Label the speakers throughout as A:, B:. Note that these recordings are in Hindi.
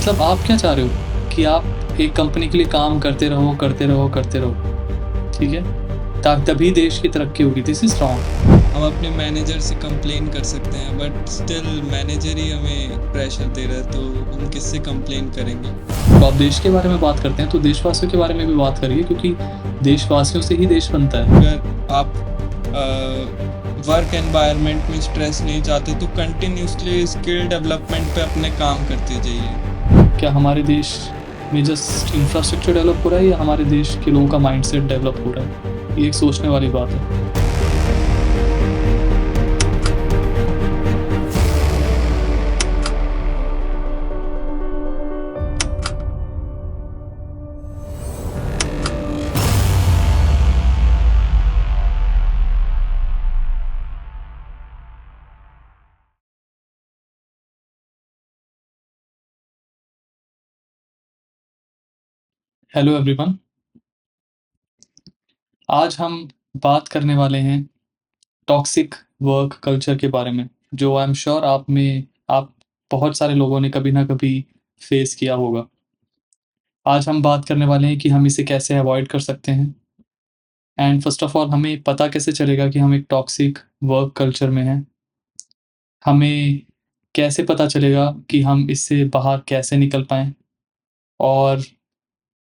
A: मतलब आप क्या चाह रहे हो कि आप एक कंपनी के लिए काम करते रहो, करते रहो, करते रहो, ठीक है? तभी देश की तरक्की होगी। This is wrong.
B: हम अपने मैनेजर से कंप्लेन कर सकते हैं बट स्टिल मैनेजर ही हमें प्रेशर दे रहा है तो हम किससे कंप्लेन करेंगे।
A: तो आप देश के बारे में बात करते हैं, तो देशवासियों के बारे में भी बात करिए क्योंकि देशवासियों से ही देश बनता है।
B: अगर आप वर्क एनवायरनमेंट में स्ट्रेस नहीं चाहते तो कंटिन्यूसली स्किल डेवलपमेंट पे अपने काम करते जाइए।
A: क्या हमारे देश में जस्ट इंफ्रास्ट्रक्चर डेवलप हो रहा है या हमारे देश के लोगों का माइंडसेट डेवलप हो रहा है? ये एक सोचने वाली बात है। हेलो एवरीवन, आज हम बात करने वाले हैं टॉक्सिक वर्क कल्चर के बारे में, जो आई एम श्योर आप बहुत सारे लोगों ने कभी ना कभी फेस किया होगा। आज हम बात करने वाले हैं कि हम इसे कैसे अवॉइड कर सकते हैं एंड फर्स्ट ऑफ ऑल हमें पता कैसे चलेगा कि हम एक टॉक्सिक वर्क कल्चर में हैं। हमें कैसे पता चलेगा कि हम इससे बाहर कैसे निकल पाएँ और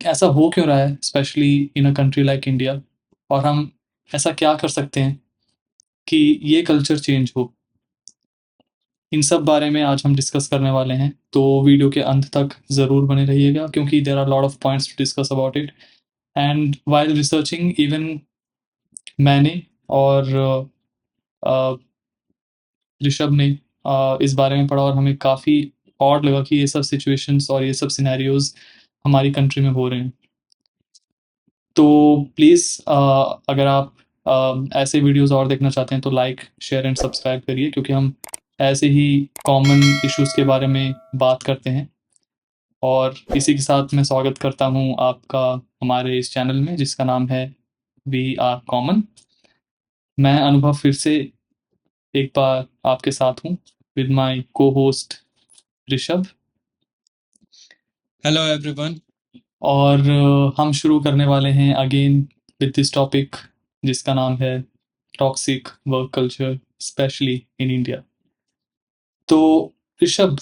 A: ऐसा हो क्यों रहा है specially in a country like India, और हम ऐसा क्या कर सकते हैं कि ये कल्चर चेंज हो। इन सब बारे में आज हम डिस्कस करने वाले हैं, तो वीडियो के अंत तक ज़रूर बने रहिएगा क्योंकि there are lot of points to discuss about it. And while researching even मैंने और अ, ऋषभ ने इस बारे में पढ़ा और हमें काफ़ी ऑड लगा कि ये सब सिचुएशंस और ये सब सिनेरियोज़ हमारी कंट्री में हो रहे हैं। तो प्लीज़ अगर आप ऐसे वीडियोज़ और देखना चाहते हैं तो लाइक, शेयर एंड सब्सक्राइब करिए क्योंकि हम ऐसे ही कॉमन इश्यूज़ के बारे में बात करते हैं। और इसी के साथ मैं स्वागत करता हूँ आपका हमारे इस चैनल में जिसका नाम है वी आर कॉमन। मैं अनुभव फिर से एक बार आपके साथ हूँ with my co-host Rishabh.
B: Hello everyone.
A: और हम शुरू करने वाले हैं अगेन विद दिस टॉपिक जिसका नाम है toxic work culture specially in India. तो ऋषभ,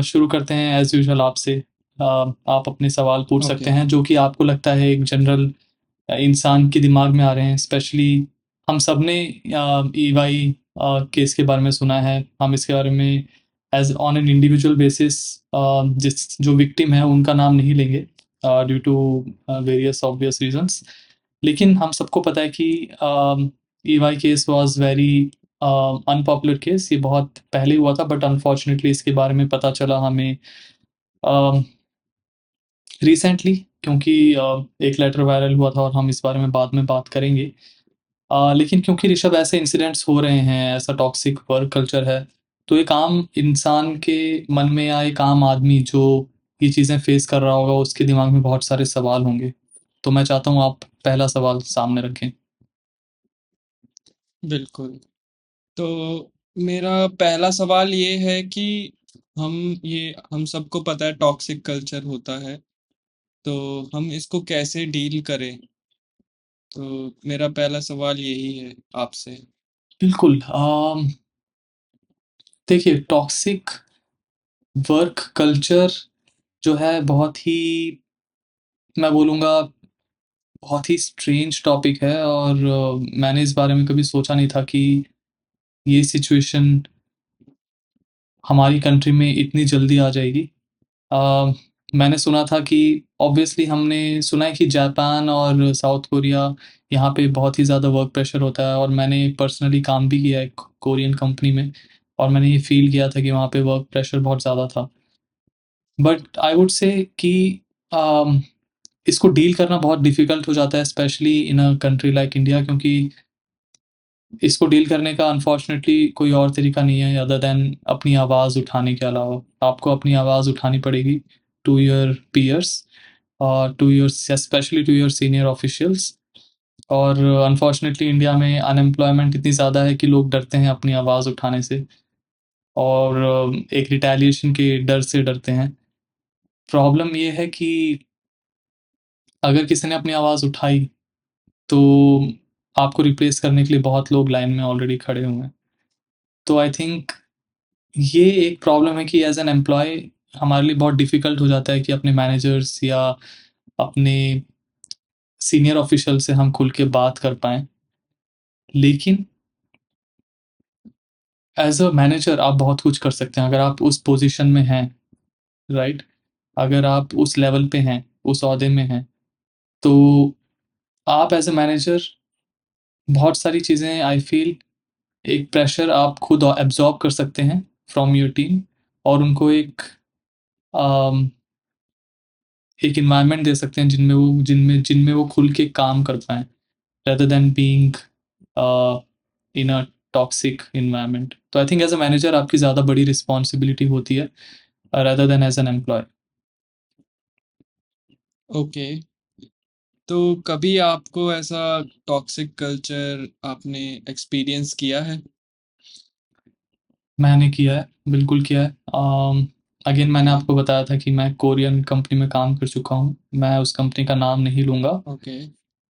A: शुरू करते हैं एज़ यूजुअल आपसे। आप अपने सवाल पूछ सकते
B: ओके।
A: हैं जो कि आपको लगता है एक जनरल इंसान के दिमाग में आ रहे हैं। स्पेशली हम सब ने ईवाई केस के बारे में सुना है। हम इसके बारे में as on an individual basis जिस जो विक्टिम है उनका नाम नहीं लेंगे due to various obvious reasons. लेकिन हम सबको पता है कि EY case was very unpopular case. ये बहुत पहले हुआ था बट अनफॉर्चुनेटली इसके बारे में पता चला हमें अ, रिसेंटली क्योंकि एक लेटर वायरल हुआ था और हम इस बारे में बाद में बात करेंगे। लेकिन क्योंकि ऋषभ ऐसे इंसिडेंट्स हो रहे हैं, ऐसा टॉक्सिक वर्क कल्चर है, तो एक आम इंसान के मन में या एक आम आदमी जो ये चीज़ें फेस कर रहा होगा, उसके दिमाग में बहुत सारे सवाल होंगे। तो मैं चाहता हूँ आप पहला सवाल सामने रखें।
B: बिल्कुल। तो मेरा पहला सवाल ये है कि हम हम सबको पता है टॉक्सिक कल्चर होता है तो हम इसको कैसे डील करें। तो मेरा पहला सवाल यही है आपसे।
A: बिल्कुल। देखिए टॉक्सिक वर्क कल्चर जो है बहुत ही, मैं बोलूँगा बहुत ही स्ट्रेंज टॉपिक है और मैंने इस बारे में कभी सोचा नहीं था कि ये सिचुएशन हमारी कंट्री में इतनी जल्दी आ जाएगी। अ, मैंने सुना था कि ऑब्वियसली हमने सुना है कि जापान और साउथ कोरिया यहाँ पे बहुत ही ज़्यादा वर्क प्रेशर होता है और मैंने पर्सनली काम भी किया है कोरियन कंपनी में और मैंने ये फ़ील किया था कि वहाँ पे वर्क प्रेशर बहुत ज़्यादा था। बट आई वुड से कि अम, इसको डील करना बहुत डिफ़िकल्ट हो जाता है specially in a country like India क्योंकि इसको डील करने का अनफॉर्चुनेटली कोई और तरीका नहीं है अदर देन अपनी आवाज़ उठाने के अलावा। आपको अपनी आवाज़ उठानी पड़ेगी टू योर पीयर्स और to your specially to your senior officials. और अनफॉर्चुनेटली इंडिया में अनएम्प्लॉयमेंट इतनी ज़्यादा है कि लोग डरते हैं अपनी आवाज़ उठाने से और एक रिटेलिएशन के डर से डरते हैं। प्रॉब्लम ये है कि अगर किसी ने अपनी आवाज़ उठाई, तो आपको रिप्लेस करने के लिए बहुत लोग लाइन में ऑलरेडी खड़े हुए हैं। तो आई थिंक ये एक प्रॉब्लम है कि एज़ एन एम्प्लॉयी हमारे लिए बहुत डिफ़िकल्ट हो जाता है कि अपने मैनेजर्स या अपने सीनियर ऑफ़िशियल से हम खुल के बात कर पाएँ। लेकिन एज़ अ मैनेजर आप बहुत कुछ कर सकते हैं अगर आप उस पोज़ीशन में हैं, राइट? अगर आप उस लेवल पे हैं, उस ओहदे में हैं, तो आप एज़ अ मैनेजर बहुत सारी चीज़ें आई फ़ील एक प्रेशर आप खुद एब्ज़ॉर्ब कर सकते हैं फ्रॉम योर टीम और उनको अम, एक एनवायरनमेंट दे सकते हैं जिनमें वो खुल के काम कर पाएँ, rather than being a, in a toxic environment. तो I think as a manager आपकी ज़्यादा बड़ी रिस्पॉन्सिबिलिटी होती है rather than as an employee.
B: Okay. तो कभी आपको ऐसा टॉक्सिक कल्चर आपने एक्सपीरियंस किया है?
A: मैंने किया है, बिल्कुल किया है। अगेन मैंने
B: ओके,
A: आपको बताया था कि मैं कोरियन कंपनी में काम कर चुका हूँ। मैं उस कंपनी का नाम नहीं लूँगा,
B: ओके,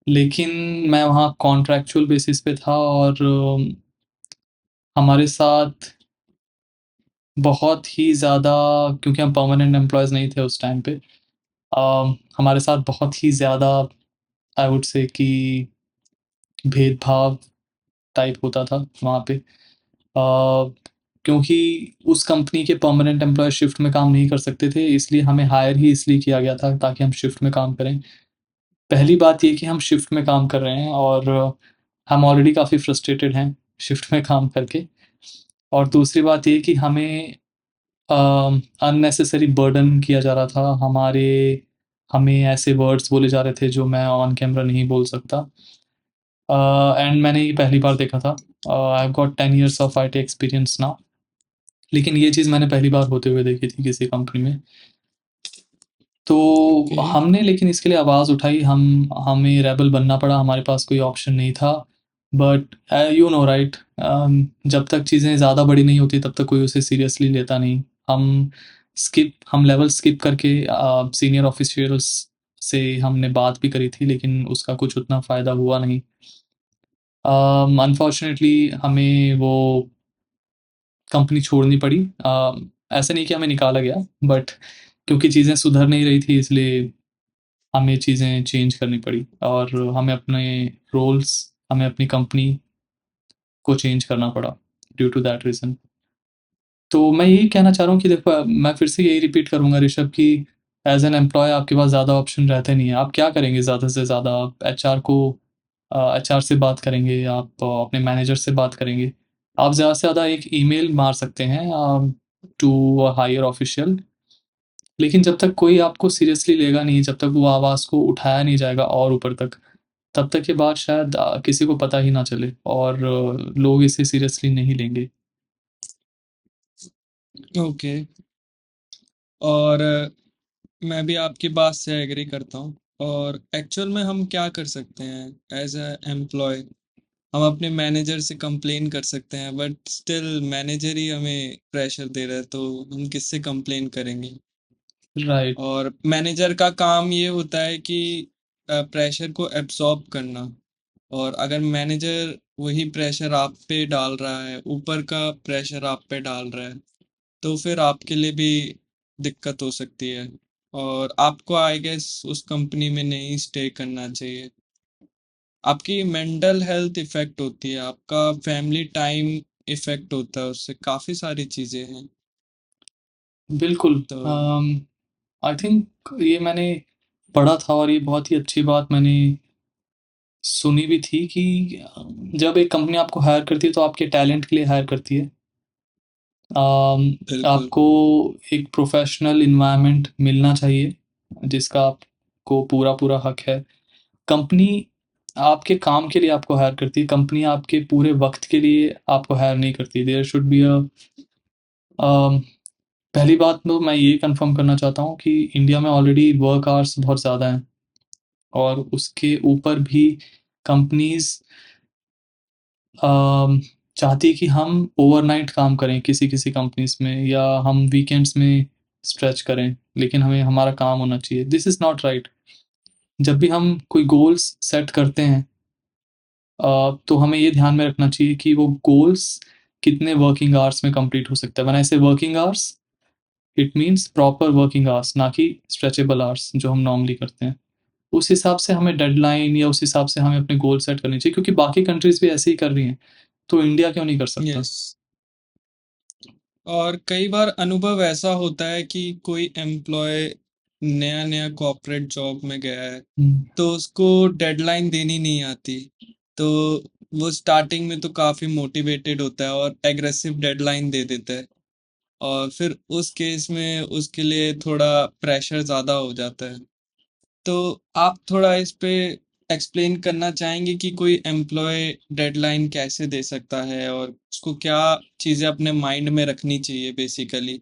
A: लेकिन मैं वहाँ कॉन्ट्रैक्चुअल बेसिस पे था और हमारे साथ बहुत ही ज़्यादा क्योंकि हम परमानेंट एम्प्लॉइज़ नहीं थे उस टाइम पे हमारे साथ बहुत ही ज़्यादा आई वुड से कि भेदभाव टाइप होता था वहाँ पे। क्योंकि उस कंपनी के परमानेंट एम्प्लॉयी शिफ्ट में काम नहीं कर सकते थे, इसलिए हमें हायर ही इसलिए किया गया था ताकि हम शिफ्ट में काम करें। पहली बात ये कि हम शिफ्ट में काम कर रहे हैं और हम ऑलरेडी काफ़ी फ्रस्ट्रेटेड हैं शिफ्ट में काम करके और दूसरी बात ये कि हमें अननेसेसरी बर्डन किया जा रहा था। हमें ऐसे वर्ड्स बोले जा रहे थे जो मैं ऑन कैमरा नहीं बोल सकता। एंड मैंने ये पहली बार देखा था। I have got 10 years of IT experience now. लेकिन ये चीज़ मैंने पहली बार होते हुए देखी थी किसी कंपनी में। तो
B: ओके,
A: हमने लेकिन इसके लिए आवाज़ उठाई, हमें रेबेल बनना पड़ा, हमारे पास कोई ऑप्शन नहीं था। बट यू नो राइट जब तक चीज़ें ज़्यादा बड़ी नहीं होती तब तक कोई उसे सीरियसली लेता नहीं। हम लेवल स्किप करके सीनियर ऑफिशियल्स से हमने बात भी करी थी लेकिन उसका कुछ उतना फ़ायदा हुआ नहीं। अनफॉर्चुनेटली हमें वो कंपनी छोड़नी पड़ी। ऐसा नहीं कि हमें निकाला गया बट क्योंकि चीज़ें सुधर नहीं रही थी इसलिए हमें चीज़ें चेंज करनी पड़ी और हमें अपने रोल्स हमें अपनी कंपनी को चेंज करना पड़ा ड्यू टू दैट रीज़न। तो मैं यही कहना चाह रहा हूँ कि देखो मैं फिर से यही रिपीट करूँगा ऋषभ कि एज़ एन एम्प्लॉयी आपके पास ज़्यादा ऑप्शन रहते नहीं हैं। आप क्या करेंगे ज़्यादा से ज़्यादा? आप एचआर से बात करेंगे, आप अपने मैनेजर से बात करेंगे। आप ज़्यादा से ज़्यादा एक ईमेल मार सकते हैं टू अ हायर ऑफिशियल। लेकिन जब तक कोई आपको सीरियसली लेगा नहीं, जब तक वो आवाज़ को उठाया नहीं जाएगा और ऊपर तक, तब तक ये बात शायद किसी को पता ही ना चले और लोग इसे सीरियसली नहीं लेंगे।
B: ओके। और मैं भी आपकी बात से एग्री करता हूँ। और एक्चुअल में हम क्या कर सकते हैं एज अ एम्प्लॉय? हम अपने मैनेजर से कंप्लेन कर सकते हैं, बट स्टिल मैनेजर ही हमें प्रेशर दे रहा है, तो हम किससे कंप्लेन करेंगे?
A: राइट,
B: और मैनेजर का काम ये होता है कि प्रेशर को एब्सॉर्ब करना। और अगर मैनेजर वही प्रेशर आप पे डाल रहा है, ऊपर का प्रेशर आप पे डाल रहा है, तो फिर आपके लिए भी दिक्कत हो सकती है और आपको आई गेस उस कंपनी में नहीं स्टे करना चाहिए। आपकी मेंटल हेल्थ इफ़ेक्ट होती है, आपका फैमिली टाइम इफ़ेक्ट होता है, उससे काफ़ी सारी चीज़ें हैं।
A: बिल्कुल।
B: तो
A: आई थिंक ये मैंने पढ़ा था और ये बहुत ही अच्छी बात मैंने सुनी भी थी कि जब एक कंपनी आपको हायर करती है तो आपके टैलेंट के लिए हायर करती है।
B: बिल्कुल,
A: आपको एक प्रोफ़ेशनल एनवायरनमेंट मिलना चाहिए, जिसका आपको पूरा-पूरा हक है। कंपनी आपके काम के लिए आपको हायर करती है, कंपनी आपके पूरे वक़्त के लिए आपको हायर नहीं करती। देयर शुड बी अ, पहली बात तो मैं ये कन्फर्म करना चाहता हूँ कि इंडिया में ऑलरेडी वर्क आवर्स बहुत ज़्यादा हैं और उसके ऊपर भी कंपनीज़ चाहती है कि हम ओवरनाइट काम करें किसी-किसी कंपनीज़ में या हम वीकेंड्स में स्ट्रेच करें, लेकिन हमें हमारा काम होना चाहिए। This is not right. जब भी हम कोई गोल्स सेट करते हैं तो हमें ये ध्यान में रखना चाहिए कि वो गोल्स कितने वर्किंग आवर्स में कंप्लीट हो सकता है। व्हेन आई से working hours, it means proper working hours, ना कि स्ट्रेचेबल आवर्स जो हम नॉर्मली करते हैं। उस हिसाब से हमें डेडलाइन या उस हिसाब से हमें अपने गोल सेट करने चाहिए, क्योंकि बाकी कंट्रीज़ भी ऐसे ही कर रही हैं, तो इंडिया क्यों नहीं कर सकता?
B: यस। और कई बार अनुभव ऐसा होता है कि कोई एम्प्लॉय नया-नया कॉर्पोरेट जॉब में गया है,
A: हुँ।
B: तो उसको डेडलाइन देनी नहीं आती। तो वो स्टार्टिंग में तो काफ़ी मोटिवेटेड होता है और एग्रेसिव डेडलाइन दे देता है। और फिर उस केस में उसके लिए थोड़ा प्रेशर ज़्यादा हो जाता है। तो आप थोड़ा इस पे एक्सप्लेन करना चाहेंगे कि कोई एम्प्लॉय डेडलाइन कैसे दे सकता है और उसको क्या चीज़ें अपने माइंड में रखनी चाहिए बेसिकली?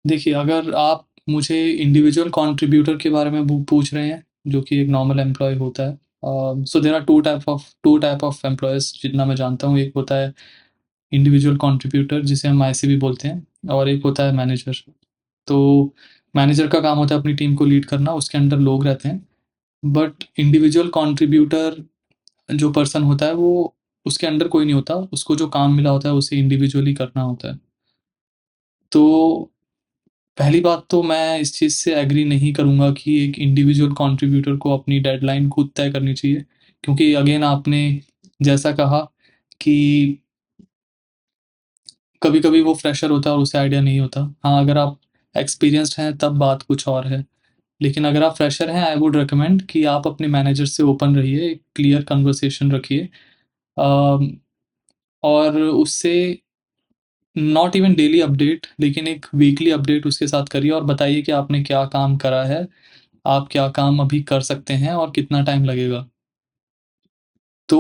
A: देखिए, अगर आप मुझे इंडिविजुअल कंट्रीब्यूटर के बारे में पूछ रहे हैं, जो कि एक नॉर्मल एम्प्लॉयी होता है। So there are 2 type of employees जितना मैं जानता हूँ। एक होता है इंडिविजुअल कंट्रीब्यूटर, जिसे हम आईसीबी बोलते हैं, और एक होता है मैनेजर। तो मैनेजर का काम होता है अपनी टीम को लीड करना, उसके अंडर लोग रहते हैं। बट इंडिविजुअल कंट्रीब्यूटर जो पर्सन होता है, वो उसके अंडर कोई नहीं होता, उसको जो काम मिला होता है उसे इंडिविजुअली करना होता है। तो पहली बात तो मैं इस चीज़ से एग्री नहीं करूँगा कि एक इंडिविजुअल कंट्रीब्यूटर को अपनी डेडलाइन खुद तय करनी चाहिए, क्योंकि अगेन आपने जैसा कहा कि कभी-कभी वो फ्रेशर होता है और उसे आइडिया नहीं होता। हाँ, अगर आप एक्सपीरियंस्ड हैं तब बात कुछ और है। लेकिन अगर आप फ्रेशर हैं, आई वुड रिकमेंड कि आप अपने मैनेजर से ओपन रहिए, एक क्लियर कन्वर्सेशन रखिए। अम, और उससे नॉट इवन डेली अपडेट, लेकिन एक वीकली अपडेट उसके साथ करिए और बताइए कि आपने क्या काम करा है, आप क्या काम अभी कर सकते हैं और कितना टाइम लगेगा। तो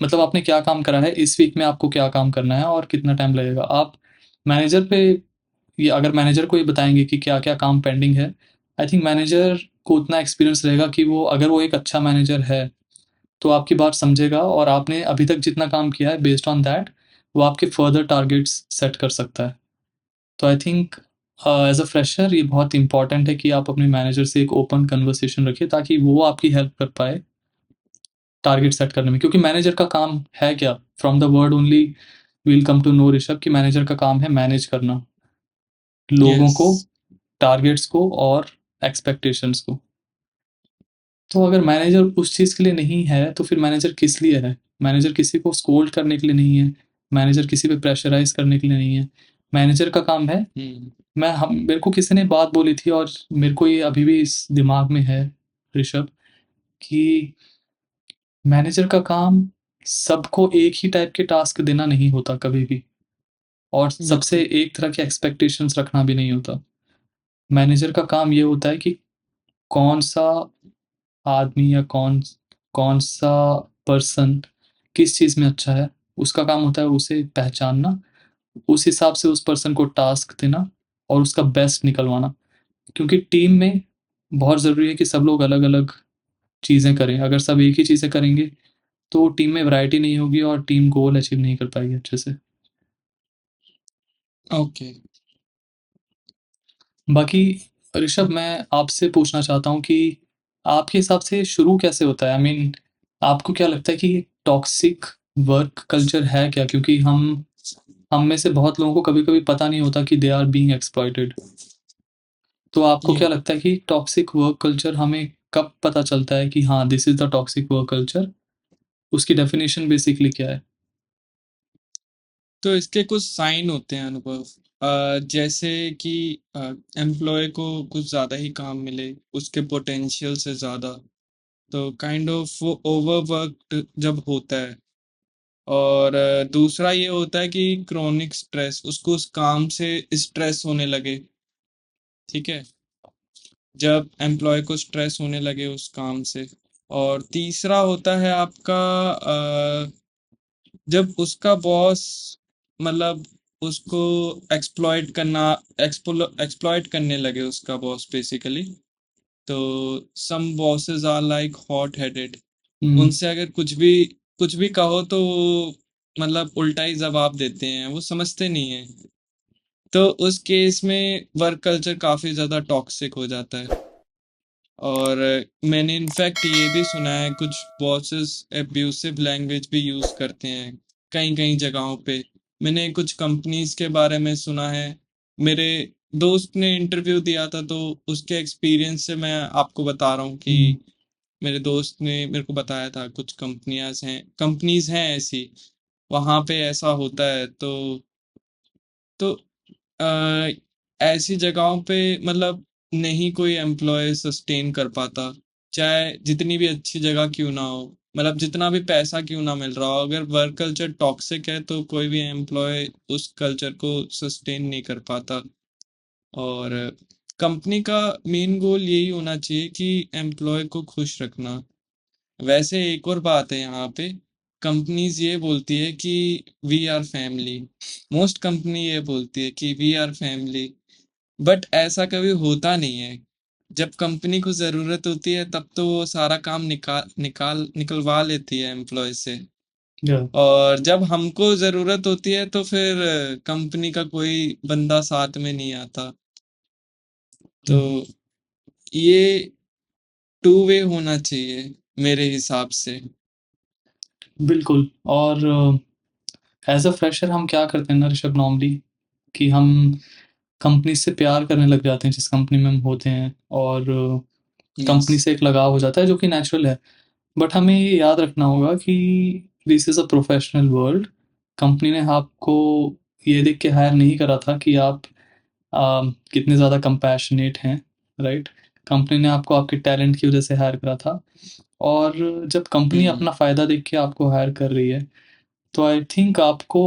A: मतलब आपने क्या काम करा है, इस वीक में आपको क्या काम करना है और कितना टाइम लगेगा। आप मैनेजर पे ये अगर मैनेजर को ये बताएँगे कि क्या-क्या काम पेंडिंग है, आई थिंक मैनेजर को उतना एक्सपीरियंस रहेगा कि वो अगर वो एक अच्छा मैनेजर है, तो आपकी बात समझेगा और आपने अभी तक जितना काम किया है बेस्ड ऑन दैट, वो आपके फर्दर टारगेट्स सेट कर सकता है। तो I think as a fresher ये बहुत इम्पोर्टेंट है कि आप अपने मैनेजर से एक ओपन कन्वर्सेशन रखिए, ताकि वो आपकी हेल्प कर पाए टारगेट सेट करने में। क्योंकि मैनेजर का काम है क्या? From the word only we will come to know Rishabh कि मैनेजर का काम है मैनेज करना, लोगों
B: यस।
A: को, टारगेट्स को और एक्सपेक्टेशंस को। तो अगर मैनेजर उस चीज़ के लिए नहीं है, तो फिर मैनेजर किस लिए है? मैनेजर किसी को स्कोल्ड करने के लिए नहीं है, मैनेजर किसी पे प्रेशराइज़ करने के लिए नहीं है। मैनेजर का काम है,
B: हुँ।
A: मेरे को किसी ने बात बोली थी और मेरे को ये अभी भी इस दिमाग में है ऋषभ, कि मैनेजर का काम सबको एक ही टाइप के टास्क देना नहीं होता कभी भी, और सबसे
B: बिल्कुल।
A: एक तरह के एक्सपेक्टेशंस रखना भी नहीं होता। मैनेजर का काम ये होता है कि कौन-सा आदमी या कौन-सा पर्सन किस चीज़ में अच्छा है, उसका काम होता है उसे पहचानना, उस हिसाब से उस पर्सन को टास्क देना और उसका बेस्ट निकलवाना। क्योंकि टीम में बहुत ज़रूरी है कि सब लोग अलग-अलग चीज़ें करें। अगर सब एक ही चीज़ें करेंगे, तो टीम में वैरायटी नहीं होगी और टीम गोल अचीव नहीं कर पाएगी अच्छे से।
B: ओके।
A: बाकी ऋषभ, मैं आपसे पूछना चाहता हूँ कि आपके हिसाब से शुरू कैसे होता है? आई मीन आपको क्या लगता है कि टॉक्सिक वर्क कल्चर है क्या? क्योंकि हम में से बहुत लोगों को कभी-कभी पता नहीं होता कि दे आर बीइंग एक्सप्लॉइटेड। तो आपको क्या
B: या
A: लगता है कि टॉक्सिक वर्क कल्चर हमें कब पता चलता है कि हाँ, this is the toxic work culture? उसकी डेफिनिशन बेसिकली क्या है?
B: तो इसके कुछ साइन होते हैं अनुभव। जैसे कि एम्प्लॉय को कुछ ज़्यादा ही काम मिले, उसके पोटेंशियल से ज़्यादा, तो काइंड ऑफ वो ओवरवर्क्ड जब होता है। और दूसरा ये होता है कि क्रोनिक स्ट्रेस, उसको उस काम से स्ट्रेस होने लगे, ठीक है? जब एम्प्लॉय को स्ट्रेस होने लगे उस काम से। और तीसरा होता है आपका जब उसका बॉस मतलब उसको एक्सप्लॉइट करने लगे उसका बॉस बेसिकली। तो some bosses are like hot headed.
A: Hmm,
B: उनसे अगर कुछ भी कहो तो वो मतलब उल्टा ही जवाब देते हैं, वो समझते नहीं है। तो उस केस में वर्क कल्चर काफ़ी ज़्यादा टॉक्सिक हो जाता है। और मैंने इनफैक्ट ये भी सुना है कुछ बॉसेस एब्यूसिव लैंग्वेज भी यूज़ करते हैं कई-कई जगहों पे। मैंने कुछ कंपनीज़ के बारे में सुना है। मेरे दोस्त ने इंटरव्यू दिया था तो उसके एक्सपीरियंस से मैं आपको बता रहा हूँ कि
A: हुँ,
B: मेरे दोस्त ने मेरे को बताया था कुछ कंपनीज़ हैं ऐसी, वहाँ पे ऐसा होता है। तो अ, ऐसी जगहों पे मतलब नहीं कोई एम्प्लॉय सस्टेन कर पाता, चाहे जितनी भी अच्छी जगह क्यों ना हो, मतलब जितना भी पैसा क्यों ना मिल रहा हो, अगर वर्क कल्चर टॉक्सिक है तो कोई भी एम्प्लॉय उस कल्चर को सस्टेन नहीं कर पाता। और कंपनी का मेन गोल यही होना चाहिए कि एम्प्लॉय को खुश रखना। वैसे एक और बात है यहाँ पे, कंपनीज ये बोलती है कि we are family. Most company ये बोलती है कि वी आर फैमिली, बट ऐसा कभी होता नहीं है। जब कंपनी को ज़रूरत होती है तब तो वो सारा काम निकलवा लेती है एम्प्लॉय से।
A: या
B: और जब हमको ज़रूरत होती है तो फिर कंपनी का कोई बंदा साथ में नहीं आता। तो
A: हुँ,
B: ये टू वे होना चाहिए मेरे हिसाब से।
A: बिल्कुल। और एज़ अ फ्रेशर हम क्या करते हैं ना ऋषभ नॉर्मली कि हम कंपनी से प्यार करने लग जाते हैं जिस कंपनी में हम होते हैं, और
B: यस।
A: कंपनी से एक लगाव हो जाता है जो कि नेचुरल है। बट हमें ये याद रखना होगा कि this is a professional world. Company ने आपको ये देख के हायर नहीं करा था कि आप कितने ज़्यादा कंपैशनेट हैं, राइट? कंपनी ने आपको आपके टैलेंट की वजह से हायर करा था। और जब कंपनी
B: हुँ।
A: अपना फ़ायदा देख के आपको हायर कर रही है, तो आई थिंक आपको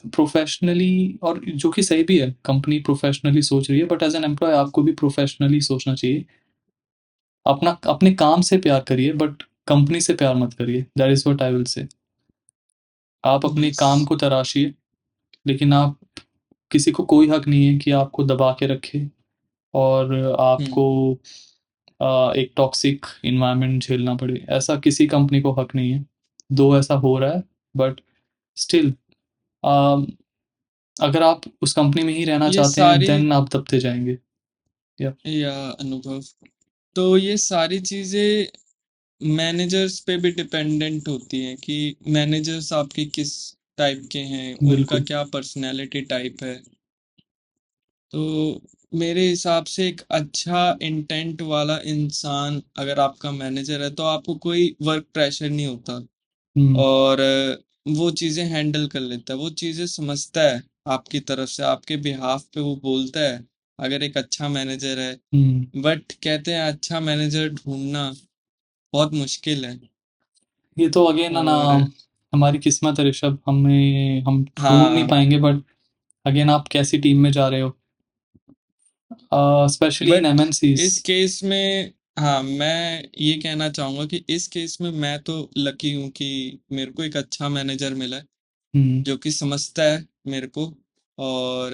A: प्रोफ़ेशनली, और जो कि सही भी है, कंपनी प्रोफ़ेशनली सोच रही है, बट एज़ एन एम्प्लॉयी आपको भी प्रोफ़ेशनली सोचना चाहिए। अपना अपने काम से प्यार करिए, बट कंपनी से प्यार मत करिए। That is what I will say. आप अपने
B: यस।
A: काम को तराशिए, लेकिन आप किसी को कोई हक नहीं है कि आपको दबा के रखे और
B: हुँ।
A: आपको एक टॉक्सिक एनवायरनमेंट झेलना पड़े। ऐसा किसी कंपनी को हक नहीं है। दो ऐसा हो रहा है, बट स्टिल अ, अगर आप उस कंपनी में ही रहना
B: ये
A: चाहते हैं,
B: सारी
A: देन आप दबते जाएँगे। या
B: या अनुभव, तो ये सारी चीज़ें मैनेजर्स पे भी डिपेंडेंट होती हैं कि मैनेजर्स आपके किस टाइप के हैं, उनका
A: बिल्कुल।
B: क्या पर्सनैलिटी टाइप है। तो मेरे हिसाब से एक अच्छा इंटेंट वाला इंसान अगर आपका मैनेजर है, तो आपको कोई वर्क प्रेशर नहीं होता।
A: हुँ,
B: और वो चीज़ें हैंडल कर लेता है, वो चीज़ें समझता है आपकी तरफ से, आपके बिहाफ पे वो बोलता है, अगर एक अच्छा मैनेजर है।
A: हुँ।
B: बट कहते हैं अच्छा मैनेजर ढूँढना बहुत मुश्किल है।
A: ये तो अगेन है ना,
B: और
A: हमारी किस्मत है ऋषभ, हम ढूँढ नहीं
B: हाँ,
A: पाएँगे, बट अगेन आप कैसी टीम में जा रहे हो? Specially in
B: but
A: MNCs.
B: इस केस में हाँ, मैं ये कहना चाहूँगा कि इस केस में मैं तो लकी हूँ कि मेरे को एक अच्छा मैनेजर मिला है,
A: हुँ,
B: जो कि समझता है मेरे को। और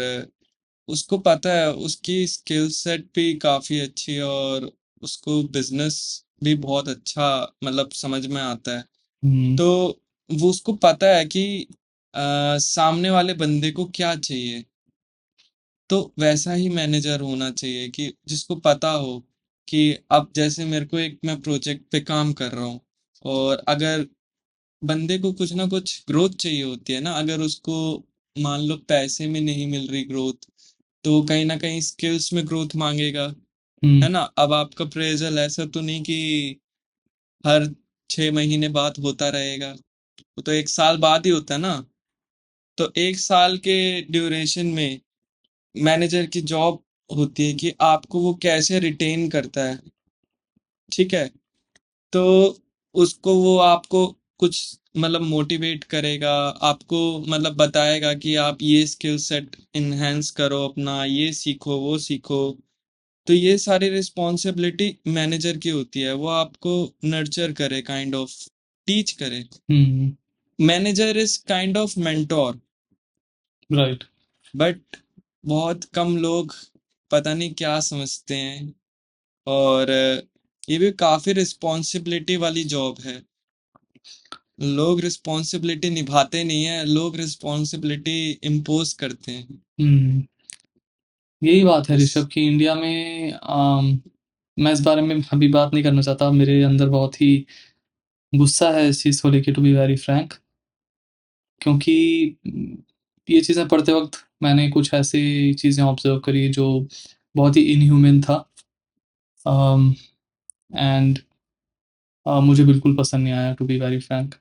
B: उसको पता है, उसकी स्किल सेट भी काफ़ी अच्छी है और उसको बिज़नेस भी बहुत अच्छा मतलब समझ में आता है।
A: हुँ,
B: तो वो उसको पता है कि सामने वाले बंदे को क्या चाहिए। तो वैसा ही मैनेजर होना चाहिए कि जिसको पता हो कि अब जैसे मेरे को एक मैं प्रोजेक्ट पे काम कर रहा हूँ और अगर बंदे को कुछ ना कुछ ग्रोथ चाहिए होती है ना, अगर उसको मान लो पैसे में नहीं मिल रही ग्रोथ, तो कहीं ना कहीं स्किल्स में ग्रोथ मांगेगा,
A: हुँ,
B: है ना। अब आपका अप्रेजल ऐसा तो नहीं कि हर 6 महीने बाद होता रहेगा, वो तो 1 साल बाद ही होता है ना। तो 1 साल के ड्यूरेशन में मैनेजर की जॉब होती है कि आपको वो कैसे रिटेन करता है, ठीक है। तो उसको वो आपको कुछ मतलब मोटिवेट करेगा, आपको मतलब बताएगा कि आप ये स्किल सेट इनहेंस करो, अपना ये सीखो वो सीखो। तो ये सारी रिस्पॉन्सिबिलिटी मैनेजर की होती है, वो आपको नर्चर करे, काइंड ऑफ टीच करे।
A: Hmm,
B: manager is kind of mentor.
A: Right.
B: But बहुत कम लोग पता नहीं क्या समझते हैं। और ये भी काफ़ी रिस्पॉन्सिबिलिटी वाली जॉब है। लोग रिस्पॉन्सिबिलिटी निभाते नहीं हैं, लोग रिस्पॉन्सिबिलिटी इम्पोज़ करते हैं।
A: हुँ, यही बात है
B: इस
A: ऋषभ कि इंडिया में मैं इस बारे में अभी बात नहीं करना चाहता। मेरे अंदर बहुत ही गुस्सा है इस चीज़ को लेके, टू बी वेरी फ्रैंक। क्योंकि ये चीज़ें पढ़ते वक़्त मैंने कुछ ऐसी चीज़ें ऑब्ज़र्व करी जो बहुत ही इनह्यूमन था। अम, एंड मुझे बिल्कुल पसंद नहीं आया, टू बी वेरी फ्रैंक।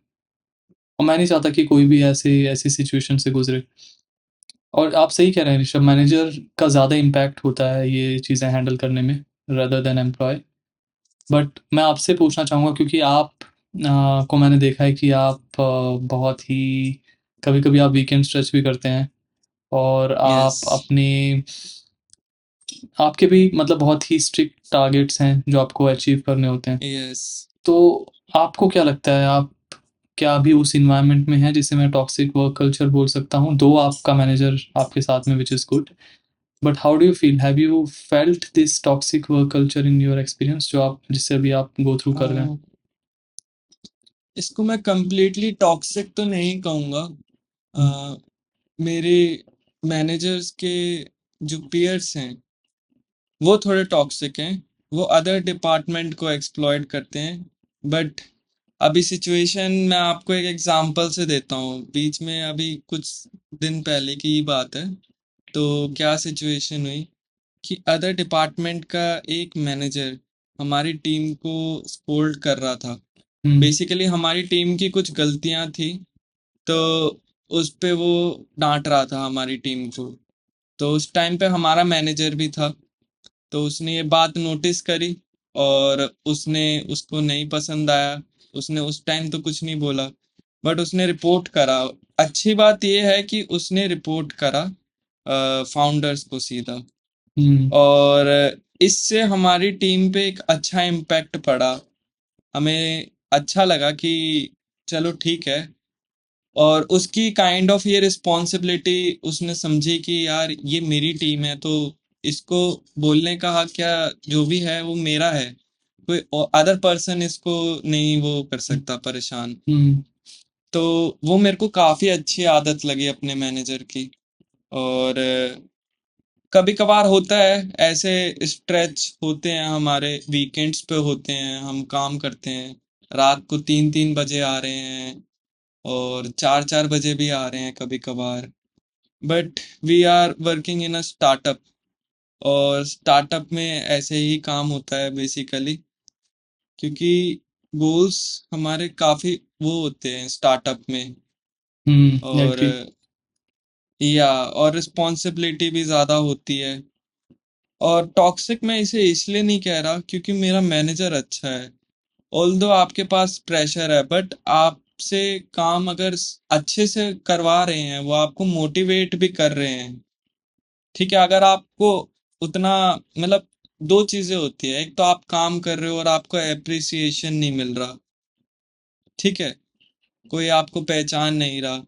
A: और मैं नहीं चाहता कि कोई भी ऐसी सिचुएशन से गुज़रे। और आप सही कह रहे हैं ऋषभ, मैनेजर का ज़्यादा इम्पैक्ट होता है ये चीज़ें हैंडल करने में रादर देन एम्प्लॉयी। बट मैं आपसे पूछना चाहूँगा क्योंकि आप को मैंने देखा है कि आप बहुत ही कभी-कभी आप वीकेंड स्ट्रेच भी करते हैं और आप
B: यस,
A: अपने आपके भी मतलब बहुत ही स्ट्रिक्ट टारगेट्स हैं जो आपको अचीव करने होते हैं।
B: यस।
A: तो आपको क्या लगता है, आप क्या अभी उस एनवायरनमेंट में हैं जिसे मैं टॉक्सिक वर्क कल्चर बोल सकता हूँ? दो आपका मैनेजर आपके साथ में which is good, but how do you feel? Have you felt this toxic work culture in your experience जो आप जिससे अभी आप गो थ्रू
B: अ,
A: कर रहे हैं?
B: इसको मैं कंप्लीटली टॉक्सिक तो नहीं कहूँगा।
A: हुँ,
B: अ, मेरे मैनेजर्स के जो पीयर्स हैं, वो थोड़े टॉक्सिक हैं। वो अदर डिपार्टमेंट को एक्सप्लॉइट करते हैं। बट अभी सिचुएशन मैं आपको एक एग्जांपल से देता हूँ। बीच में अभी कुछ दिन पहले की ही बात है। तो क्या सिचुएशन हुई कि अदर डिपार्टमेंट का एक मैनेजर हमारी टीम को स्कोल्ड कर रहा था।
A: हुँ,
B: बेसिकली हमारी टीम की कुछ गलतियां थी, तो उस पे वो डांट रहा था हमारी टीम को। तो उस टाइम पे हमारा मैनेजर भी था, तो उसने ये बात नोटिस करी और उसने उसको नहीं पसंद आया। उसने उस टाइम तो कुछ नहीं बोला, बट उसने रिपोर्ट करा। अच्छी बात यह है कि उसने रिपोर्ट करा फाउंडर्स को सीधा।
A: हुँ,
B: और इससे हमारी टीम पे एक अच्छा इम्पैक्ट पड़ा। हमें अच्छा लगा कि चलो ठीक है। और उसकी काइंड ऑफ ये रिस्पॉन्सिबिलिटी उसने समझी कि यार ये मेरी टीम है, तो इसको बोलने का हक क्या, जो भी है वो मेरा है। कोई अदर पर्सन इसको नहीं वो कर
A: हुँ,
B: सकता परेशान।
A: हुँ,
B: तो वो मेरे को काफी अच्छी आदत लगी अपने मैनेजर की। और कभी कभार होता है ऐसे स्ट्रेच होते हैं हमारे, वीकेंड्स पे होते हैं, हम काम करते हैं, रात को 3-3 बजे आ रहे हैं और 4-4 बजे भी आ रहे हैं कभी कभार। But we are working in a startup, और स्टार्टअप में ऐसे ही काम होता है बेसिकली। क्योंकि गोल्स हमारे काफी वो होते हैं स्टार्टअप में।
A: हुँ,
B: और
A: एग्री।
B: या और रिस्पॉन्सिबिलिटी भी ज्यादा होती है। और टॉक्सिक मैं इसे इसलिए नहीं कह रहा क्योंकि मेरा मैनेजर अच्छा है। ऑल्दो आपके पास प्रेशर है, बट आपसे काम अगर अच्छे से करवा रहे हैं, वो आपको मोटिवेट भी कर रहे हैं। ठीक है, अगर आपको उतना मतलब दो चीजें होती है। एक तो आप काम कर रहे हो और आपको एप्रिसिएशन नहीं मिल रहा। ठीक है, कोई आपको पहचान नहीं रहा,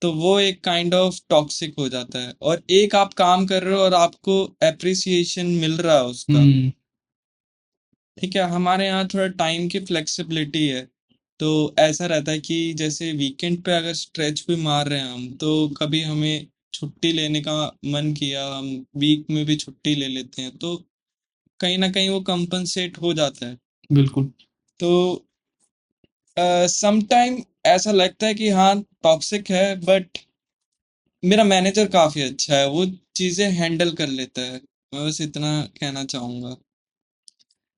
B: तो वो एक काइंड ऑफ टॉक्सिक हो जाता है। और एक आप काम कर रहे हो और आपको एप्रिसिएशन मिल रहा है उसका।
A: हुँ,
B: ठीक है, हमारे यहाँ थोड़ा टाइम की फ्लेक्सिबिलिटी है। तो ऐसा रहता है कि जैसे वीकेंड पे अगर स्ट्रेच भी मार रहे हैं हम, तो कभी हमें छुट्टी लेने का मन किया, हम वीक में भी छुट्टी ले लेते हैं, तो कहीं ना कहीं वो कंपनसेट हो जाता है।
A: बिल्कुल।
B: तो सम टाइम ऐसा लगता है कि हाँ टॉक्सिक है, बट मेरा मैनेजर काफी अच्छा है, वो चीजें हैंडल कर लेता है। मैं बस इतना कहना चाहूंगा।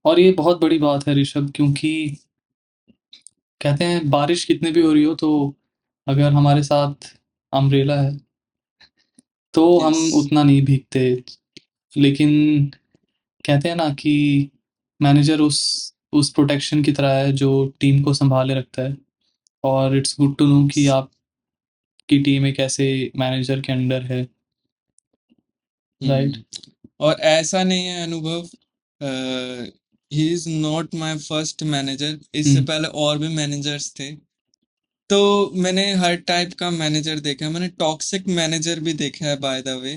A: और ये बहुत बड़ी बात है ऋषभ, क्योंकि कहते हैं बारिश कितनी भी हो रही हो तो अगर हमारे साथ अम्ब्रेला है, तो
B: यस।
A: हम उतना नहीं भीगते। लेकिन कहते हैं ना कि मैनेजर उस प्रोटेक्शन की तरह है जो टीम को सँभाले रखता है। और इट्स गुड टू नो कि आपकी टीम एक ऐसे मैनेजर के अंडर है, राइट?
B: हम्म। और ऐसा नहीं है अनुभव, he is not my first manager. इससे
A: हुँ,
B: पहले और भी मैनेजर्स थे। तो मैंने हर टाइप का मैनेजर देखा है, मैंने टॉक्सिक मैनेजर भी देखा है बाय द वे।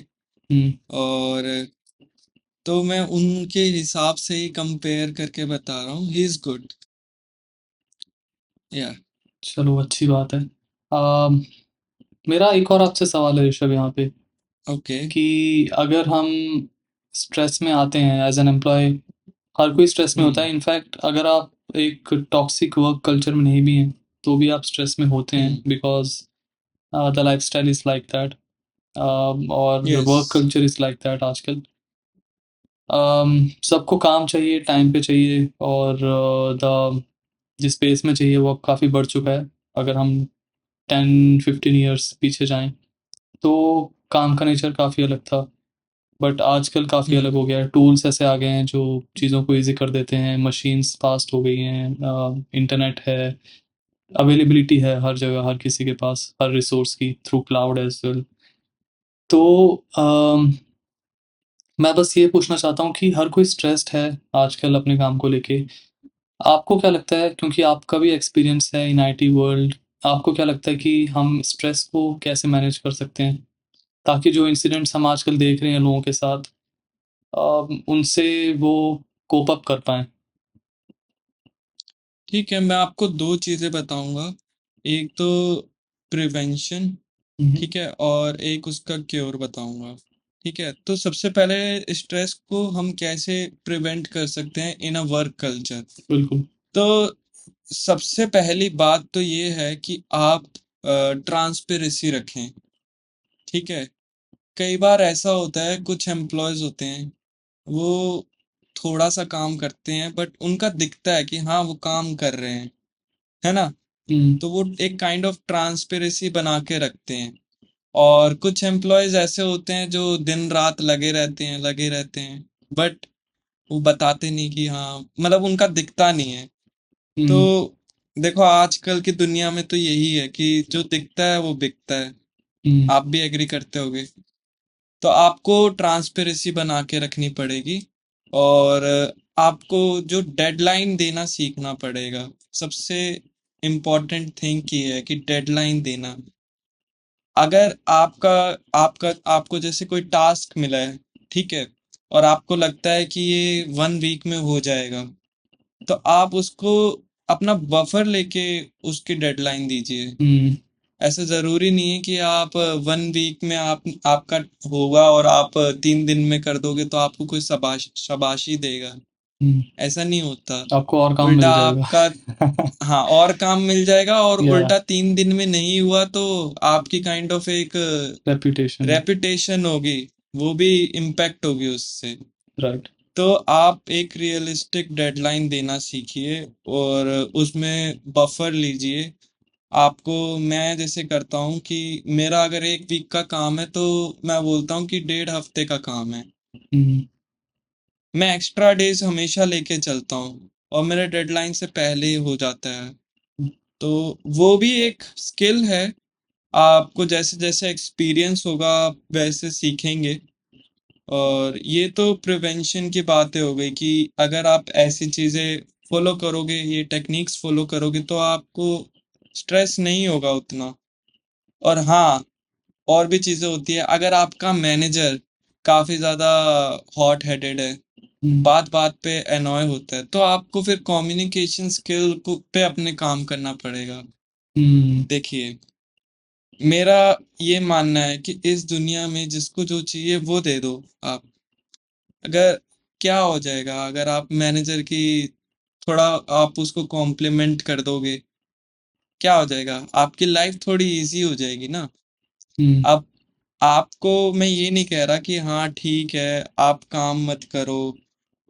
A: हुँ।
B: और तो मैं उनके हिसाब से ही कंपेयर करके बता रहा हूँ, ही इज गुड। या
A: चलो अच्छी बात है। मेरा एक और आपसे सवाल है ऋषभ यहाँ पे।
B: ओके।
A: कि अगर हम स्ट्रेस में आते हैं एज़ एन एम्प्लॉयी, हर कोई स्ट्रेस में होता
B: हुँ,
A: है। इनफैक्ट अगर आप एक टॉक्सिक वर्क कल्चर में नहीं भी हैं, तो भी आप स्ट्रेस में होते हैं,
B: hmm,
A: because the lifestyle is like that, और
B: yes.
A: Work culture is like that आजकल। सबको काम चाहिए, टाइम पे चाहिए, और द जिस पेस में चाहिए वो अब काफ़ी बढ़ चुका है। अगर हम 10-15 इयर्स पीछे जाएँ, तो काम का नेचर काफ़ी अलग था, बट आजकल काफ़ी
B: हुँ,
A: अलग हो गया है। टूल्स ऐसे आ गए हैं जो चीज़ों को ईज़ी कर देते हैं, मशीन्स फ़ास्ट हो गई हैं, इंटरनेट है, अवेलेबिलिटी है हर जगह, हर किसी के पास, हर रिसोर्स की, थ्रू क्लाउड एज़ वेल। तो मैं बस ये पूछना चाहता हूँ कि हर कोई स्ट्रेस्ड है आजकल अपने काम को लेके। आपको क्या लगता है, क्योंकि आपका भी एक्सपीरियंस है इन आईटी वर्ल्ड, आपको क्या लगता है कि हम स्ट्रेस को कैसे मैनेज कर सकते हैं? ताकि जो इंसिडेंट्स हम आजकल देख रहे हैं लोगों के साथ, उनसे वो कोप अप कर पाएँ?
B: ठीक है, मैं आपको 2 चीज़ें बताऊँगा। एक तो प्रिवेंशन,
A: हुँ, हुँ,
B: ठीक है? और एक उसका क्योर बताऊँगा, ठीक है? तो सबसे पहले स्ट्रेस को हम कैसे प्रिवेंट कर सकते हैं इन अ वर्क कल्चर?
A: बिल्कुल।
B: तो सबसे पहली बात तो ये है कि आप ट्रांसपेरेंसी रखें, ठीक है? कई बार ऐसा होता है कुछ एम्प्लॉइज़ होते हैं, वो थोड़ा-सा काम करते हैं बट उनका दिखता है कि हाँ, वो काम कर रहे हैं, है ना?
A: हुँ,
B: तो वो एक काइंड ऑफ ट्रांसपेरेंसी बना के रखते हैं। और कुछ एम्प्लॉइज़ ऐसे होते हैं जो दिन-रात लगे रहते हैं, बट वो बताते नहीं कि हाँ, मतलब उनका दिखता नहीं है।
A: हुँ,
B: तो देखो आजकल की दुनिया में तो यही है कि जो दिखता है वो बिकता है।
A: हुँ,
B: आप भी एग्री करते होगे। तो आपको ट्रांसपेरेंसी बना के रखनी पड़ेगी और आपको जो डेडलाइन देना सीखना पड़ेगा। सबसे इम्पोर्टेंट थिंग ये है कि डेडलाइन देना। अगर आपका आपका आपको जैसे कोई टास्क मिला है, ठीक है? और आपको लगता है कि ये 1 वीक में हो जाएगा, तो आप उसको अपना बफर लेके उसकी डेडलाइन दीजिए।
A: हुँ,
B: ऐसा ज़रूरी नहीं है कि आप 1 वीक में आप आपका होगा और आप 3 दिन में कर दोगे तो आपको कोई शाबाशी देगा।
A: हुँ।
B: ऐसा नहीं होता।
A: आपको और काम
B: उल्टा
A: मिल जाएगा।
B: आपका हाँ, और काम मिल जाएगा और
A: या
B: उल्टा 3 दिन में नहीं हुआ तो आपकी काइंड ऑफ एक
A: रेपुटेशन।
B: रेपुटेशन होगी, वो भी इम्पैक्ट होगी उससे।
A: राइट।
B: तो आप एक रियलिस्टिक डेडलाइन देना सीखिए और उसमें बफर लीजिए। आपको मैं जैसे करता हूँ कि मेरा अगर 1 वीक का काम है तो मैं बोलता हूँ कि 1.5 हफ्ते का काम है।
A: हुँ,
B: मैं एक्स्ट्रा डेज़ हमेशा लेके चलता हूँ और मेरे डेडलाइन से पहले ही हो जाता है।
A: हुँ,
B: तो वो भी एक स्किल है। आपको जैसे-जैसे एक्सपीरियंस होगा आप वैसे सीखेंगे। और ये तो प्रिवेंशन की बातें हो गई कि अगर आप ऐसी चीज़ें फ़ॉलो करोगे, ये टेक्निक्स फ़ॉलो करोगे तो आपको स्ट्रेस नहीं होगा उतना। और हाँ, और भी चीज़ें होती हैं, अगर आपका मैनेजर काफ़ी ज़्यादा हॉट हेडेड है,
A: हुँ,
B: बात-बात पे एनॉय होता है, तो आपको फिर कम्युनिकेशन स्किल को पे अपने काम करना पड़ेगा।
A: हुँ,
B: देखिए, मेरा ये मानना है कि इस दुनिया में जिसको जो चाहिए वो दे दो आप। अगर क्या हो जाएगा अगर आप मैनेजर की थोड़ा आप उसको कॉम्प्लीमेंट कर दोगे, क्या हो जाएगा? आपकी लाइफ़ थोड़ी ईज़ी हो जाएगी ना।
A: हुँ,
B: अब आपको मैं ये नहीं कह रहा कि हाँ ठीक है, आप काम मत करो,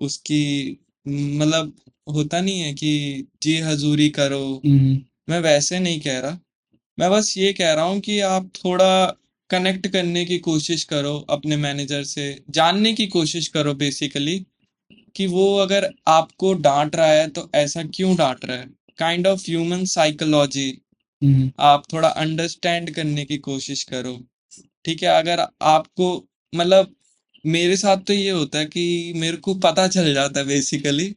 B: उसकी मतलब होता नहीं है कि जी हज़ूरी करो,
A: हुँ,
B: मैं वैसे नहीं कह रहा। मैं बस ये कह रहा हूँ कि आप थोड़ा कनेक्ट करने की कोशिश करो अपने मैनेजर से, जानने की कोशिश करो बेसिकली कि वो अगर आपको डाँट रहा है तो ऐसा क्यों डाँट रहा है? काइंड ऑफ ह्यूमन साइकोलॉजी
A: हुँ,
B: आप थोड़ा अंडरस्टैंड करने की कोशिश करो। ठीक है, अगर आपको मतलब मेरे साथ तो ये होता है कि मेरे को पता चल जाता है बेसिकली,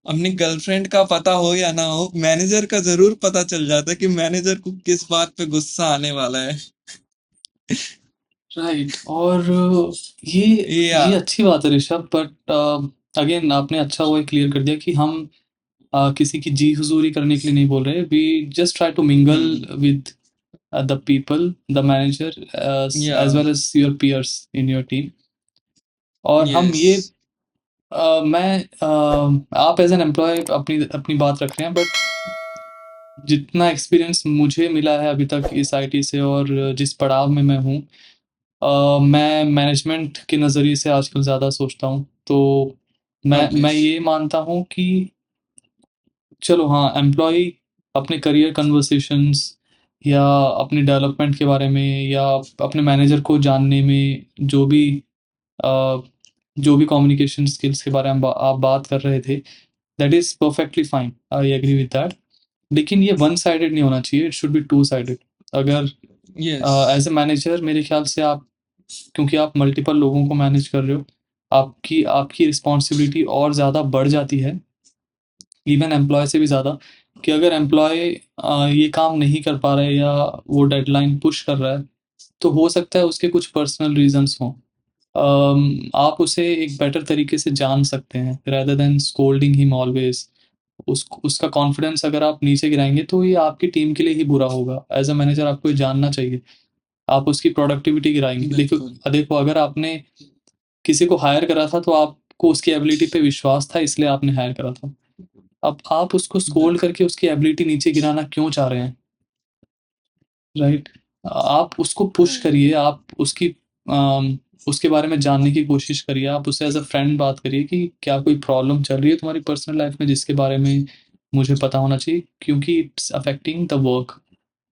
B: अपनी गर्लफ्रेंड का पता हो या ना हो, मैनेजर का ज़रूर पता चल जाता है कि मैनेजर को किस बात पे गुस्सा आने वाला है।
A: राइट। और ये
B: या
A: ये अच्छी बात है ऋषभ, बट अगेन आपने अच्छा वो क्लियर कर दिया कि हम किसी की जी हुज़ूरी करने के लिए नहीं बोल रहे, we just try to mingle
B: hmm,
A: with the people, the manager, as
B: Yeah.
A: well as your peers in your team. और हम ये
B: Yes.
A: आप एज एन एम्प्लॉय अपनी अपनी बात रख रहे हैं, बट जितना एक्सपीरियंस मुझे मिला है अभी तक इस आईटी से और जिस पड़ाव में मैं हूँ, मैं मैनेजमेंट के नज़रिए से आजकल ज़्यादा सोचता हूँ। तो
B: Okay.
A: मैं ये मानता हूँ कि चलो हाँ, एम्प्लॉयी अपने करियर कन्वर्सेशंस या अपने डेवलपमेंट के बारे में या अपने मैनेजर को जानने में अ, जो भी कम्युनिकेशन स्किल्स के बारे में आप बात कर रहे थे, that is perfectly fine, I agree with that. लेकिन ये वन साइडेड नहीं होना चाहिए, it should be two sided. अगर
B: Yes.
A: एज अ मैनेजर मेरे ख्याल से आप, क्योंकि आप मल्टीपल लोगों को मैनेज कर रहे हो, आपकी आपकी रिस्पॉन्सिबिलिटी और ज़्यादा बढ़ जाती है, इवन एम्प्लॉय से भी ज़्यादा, कि अगर एम्प्लॉय ये काम नहीं कर पा रहा है या वो डेडलाइन पुश कर रहा है, तो हो सकता है उसके कुछ पर्सनल रीजंस हों। आप उसे एक बेटर तरीके से जान सकते हैं rather than scolding him always. उसका कॉन्फिडेंस अगर आप नीचे गिराएंगे तो ये आपकी टीम के लिए ही बुरा होगा। एज अ मैनेजर आपको ये जानना चाहिए। आप उसकी प्रोडक्टिविटी गिराएंगे। देखो,
B: बिल्कुल।
A: देखो अगर आपने किसी को हायर करा था तो आपको उसकी एबिलिटी पे विश्वास था, इसलिए आपने हायर करा था। अब आप उसको स्कोल्ड
B: बिल्कुल।
A: करके उसकी एबिलिटी नीचे गिराना क्यों चाह रहे हैं? राइट? आप उसको पुश करिए, आप उसके बारे में जानने की कोशिश करिए, आप उससे एज़ अ फ्रेंड बात करिए कि क्या कोई प्रॉब्लम चल रही है तुम्हारी पर्सनल लाइफ में जिसके बारे में मुझे पता होना चाहिए, क्योंकि it's affecting the work.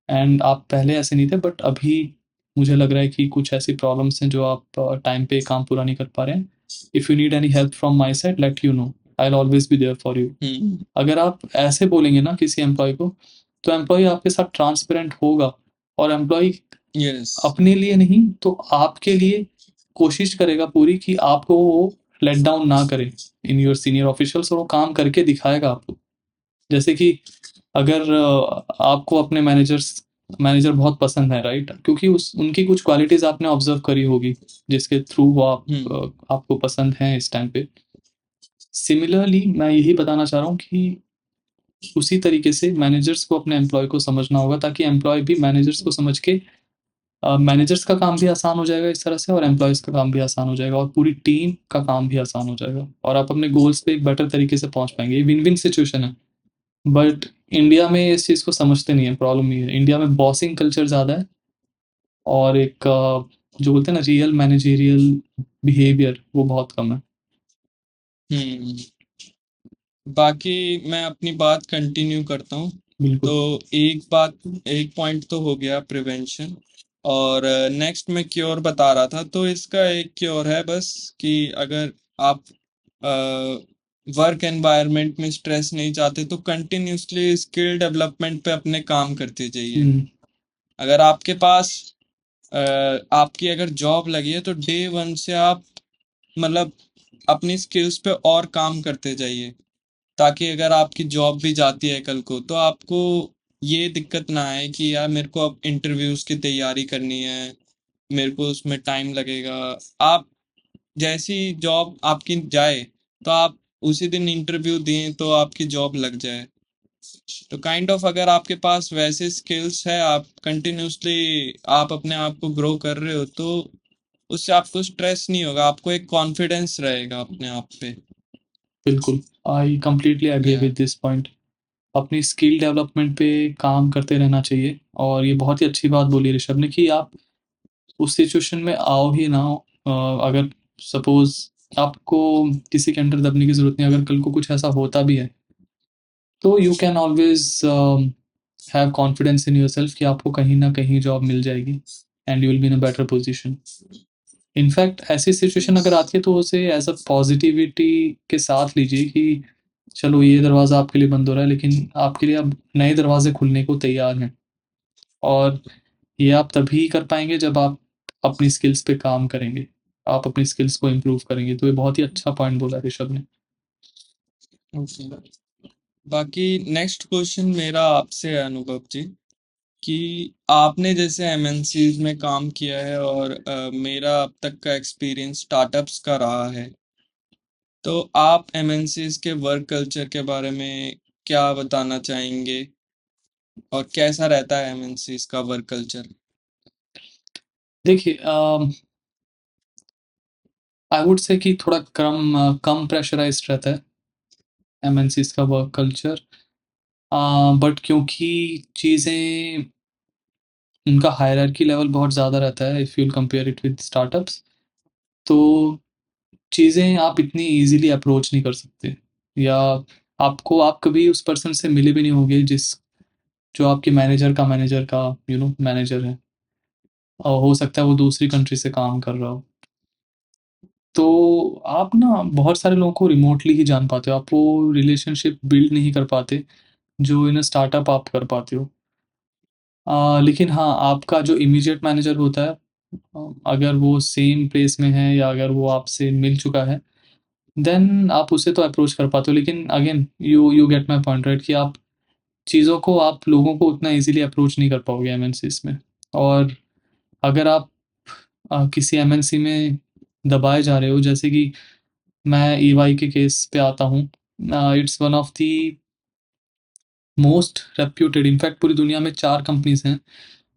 A: And आप पहले ऐसे नहीं थे, बट अभी मुझे लग रहा है कि कुछ ऐसी प्रॉब्लम्स हैं जो आप टाइम पे काम पूरा नहीं कर पा रहे हैं। If you need any help from my side, let you know, I will always be there for you.
B: Hmm.
A: अगर आप ऐसे बोलेंगे ना किसी एम्प्लॉय को, तो एम्प्लॉय आपके साथ ट्रांसपेरेंट होगा, और एम्प्लॉय
B: यस।
A: अपने लिए नहीं तो आपके लिए कोशिश करेगा पूरी कि आपको वो लेट डाउन ना करे इन योर सीनियर ऑफिशियल्स, और वो काम करके दिखाएगा आपको। जैसे कि अगर आपको अपने मैनेजर बहुत पसंद है, राइट? क्योंकि उस उनकी कुछ क्वालिटीज़ आपने ऑब्जर्व करी होगी जिसके थ्रू वो
B: हुँ।
A: आपको पसंद हैं इस टाइम पे। सिमिलरली मैं यही बताना चाह रहा हूँ कि उसी तरीके से मैनेजर्स को अपने एम्प्लॉय को समझना होगा, ताकि एम्प्लॉय भी मैनेजर्स को समझ के मैनेजर्स का काम भी आसान हो जाएगा इस तरह से, और एम्प्लॉयज़ का काम भी आसान हो जाएगा, और पूरी टीम का काम भी आसान हो जाएगा, और आप अपने गोल्स पे एक बेटर तरीके से पहुँच पाएँगे। ये विन-विन सिचुएशन है। बट इंडिया में इस चीज़ को समझते नहीं है, प्रॉब्लम ये है। इंडिया में बॉसिंग कल्चर ज़्यादा है, और एक जो बोलते हैं ना रियल मैनेजेरियल बिहेवियर, वो बहुत कम है।
B: हुँ। बाकी मैं अपनी बात कंटिन्यू करता हूँ।
A: बिल्कुल।
B: तो एक पॉइंट तो हो गया प्रिवेंशन, और नेक्स्ट मैं क्योर बता रहा था। तो इसका एक क्योर है बस कि अगर आप वर्क एनवायरनमेंट में स्ट्रेस नहीं चाहते तो कंटिन्यूअसली स्किल डेवलपमेंट पे अपने काम करते जाइए।
A: हुँ,
B: अगर आपके पास आपकी अगर जॉब लगी है तो डे वन से आप मतलब अपनी स्किल्स पे और काम करते जाइए, ताकि अगर आपकी जॉब भी जाती है कल को तो आपको ये दिक्कत ना आए कि यार मेरे को अब इंटरव्यूज की तैयारी करनी है, मेरे को उसमें टाइम लगेगा। आप जैसी जॉब आपकी जाए तो आप उसी दिन इंटरव्यू दें तो आपकी जॉब लग जाए। तो काइंड ऑफ अगर आपके पास वैसे स्किल्स है, आप कंटिन्यूअसली आप अपने आप को ग्रो कर रहे हो, तो उससे आपको स्ट्रेस नहीं होगा, आपको एक कॉन्फिडेंस रहेगा अपने आप पे।
A: बिल्कुल। आई कंप्लीटली एग्री
B: या।
A: With this point. अपनी स्किल डेवलपमेंट पे काम करते रहना चाहिए, और ये बहुत ही अच्छी बात बोली ऋषभ ने कि आप उस सिचुएशन में आओ ही ना हो। अगर सपोज़ आपको किसी के अंडर दबने की ज़रूरत नहीं है, अगर कल को कुछ ऐसा होता भी है, तो you can always have confidence in yourself कि आपको कहीं न कहीं जॉब मिल जाएगी, and you will be in a better position. In fact ऐसी सिचुएशन
B: यस।
A: अगर आती है तो उसे एज़ अ पॉज़िटिविटी के साथ लीजिए कि चलो ये दरवाज़ा आपके लिए बंद हो रहा है, लेकिन आपके लिए अब नए दरवाज़े खुलने को तैयार हैं, और ये आप तभी कर पाएँगे जब आप अपनी स्किल्स पे काम करेंगे, आप अपनी स्किल्स को इम्प्रूव करेंगे। तो ये बहुत ही अच्छा पॉइंट बोला ऋषभ ने।
B: ओके। बाकी नेक्स्ट क्वेश्चन मेरा आपसे है अनुभव जी, कि आपने जैसे एमएनसीज में काम किया है और मेरा अब तक का एक्सपीरियंस स्टार्टअप्स का रहा है। तो आप एमएनसीज के वर्क कल्चर के बारे में क्या बताना चाहेंगे? और कैसा रहता है एमएनसीज़ का वर्क कल्चर?
A: देखिए आई वुड से कि थोड़ा कम प्रेशराइज़्ड रहता है एमएनसीज़ का वर्क कल्चर। बट क्योंकि चीज़ें उनका हायरार्की लेवल बहुत ज़्यादा रहता है if you'll compare it with startups, तो चीज़ें आप इतनी ईज़िली अप्रोच नहीं कर सकते, या आप कभी उस पर्सन से मिले भी नहीं होंगे जो आपके मैनेजर का मैनेजर है, और हो सकता है वो दूसरी कंट्री से काम कर रहा हो। तो आप ना बहुत सारे लोगों को रिमोटली ही जान पाते हो, आप वो रिलेशनशिप बिल्ड नहीं कर पाते, जो इन अ स्टार्टअप आप कर पाते हो। लेकिन हाँ, आपका जो इमीडिएट मैनेजर होता है, अगर वो सेम प्लेस में है या अगर वो आपसे मिल चुका है, देन आप उसे तो अप्रोच कर पाते हो। लेकिन again you get my point right, कि आप लोगों को उतना ईज़िली अप्रोच नहीं कर पाओगे एमएनसीज़ में। और अगर आप किसी एमएनसी में दबाए जा रहे हो, जैसे कि मैं ईवाई के केस पे आता हूँ। It's one of the most reputed, in fact पूरी दुनिया में 4 कंपनीज़ हैं,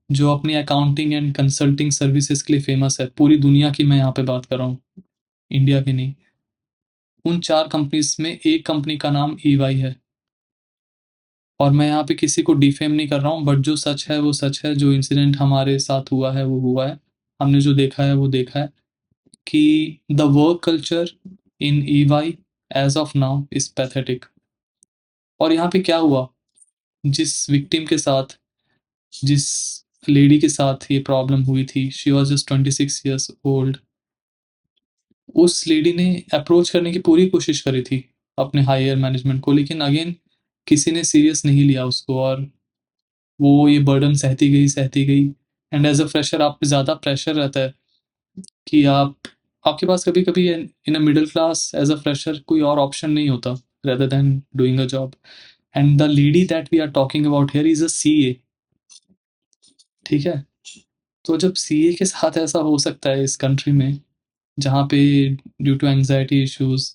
A: जो अपनी अकाउंटिंग एंड कंसल्टिंग सर्विसेज़ के लिए फ़ेमस है। पूरी दुनिया की मैं यहाँ पे बात कर रहा हूँ, इंडिया की नहीं। उन 4 कंपनीज़ में एक कंपनी का नाम ईवाई है। और मैं यहाँ पे किसी को डिफेम नहीं कर रहा हूँ, बट जो सच है वो सच है, जो इंसिडेंट हमारे साथ हुआ है वो हुआ है। हमने जो देखा है वो देखा है, कि the work culture in EY as of now is pathetic. और यहाँ पे क्या हुआ, जिस विक्टिम के साथ, जिस लेडी के साथ ये प्रॉब्लम हुई थी, she was just 26 years old. उस लेडी ने अप्रोच करने की पूरी कोशिश करी थी अपने हायर मैनेजमेंट को, लेकिन अगेन किसी ने सीरियस नहीं लिया उसको, और वो ये बर्डन सहती गई। एंड एज़ अ फ्रेशर आप पे ज़्यादा प्रेशर रहता है, कि आपके पास कभी-कभी in a middle class as a fresher कोई और ऑप्शन नहीं होता rather than doing a job. And the lady that we are talking about here is a CA, ठीक है? तो जब सीए के साथ ऐसा हो सकता है इस कंट्री में, जहाँ पे ड्यू टू एंग्ज़ायटी इश्यूज़,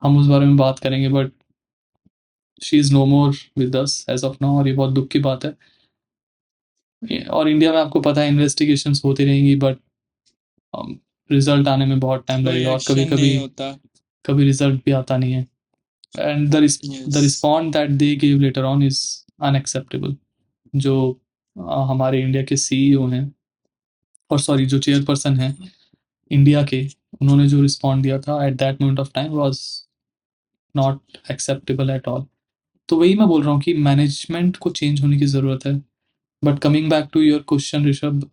A: हम उस बारे में बात करेंगे, but she is no more with us as of now, और ये बहुत दुःख की बात है। और इंडिया में आपको पता है इन्वेस्टिगेशंस होती रहेंगी, बट रिज़ल्ट आने में बहुत टाइम
B: कोई
A: लगेगा, और
B: एक्शन
A: कभी-कभी
B: नहीं होता।
A: कभी रिज़ल्ट भी आता नहीं है। And the
B: yes.
A: Respond that they give later on is unacceptable. जो हमारे इंडिया के सीईओ हैं, और सॉरी जो चेयरपर्सन हैं इंडिया के, उन्होंने जो रिस्पॉन्ड दिया था at that moment of time was not acceptable at all. तो वही मैं बोल रहा हूँ कि मैनेजमेंट को चेंज होने की ज़रूरत है। But coming back to your question Rishabh,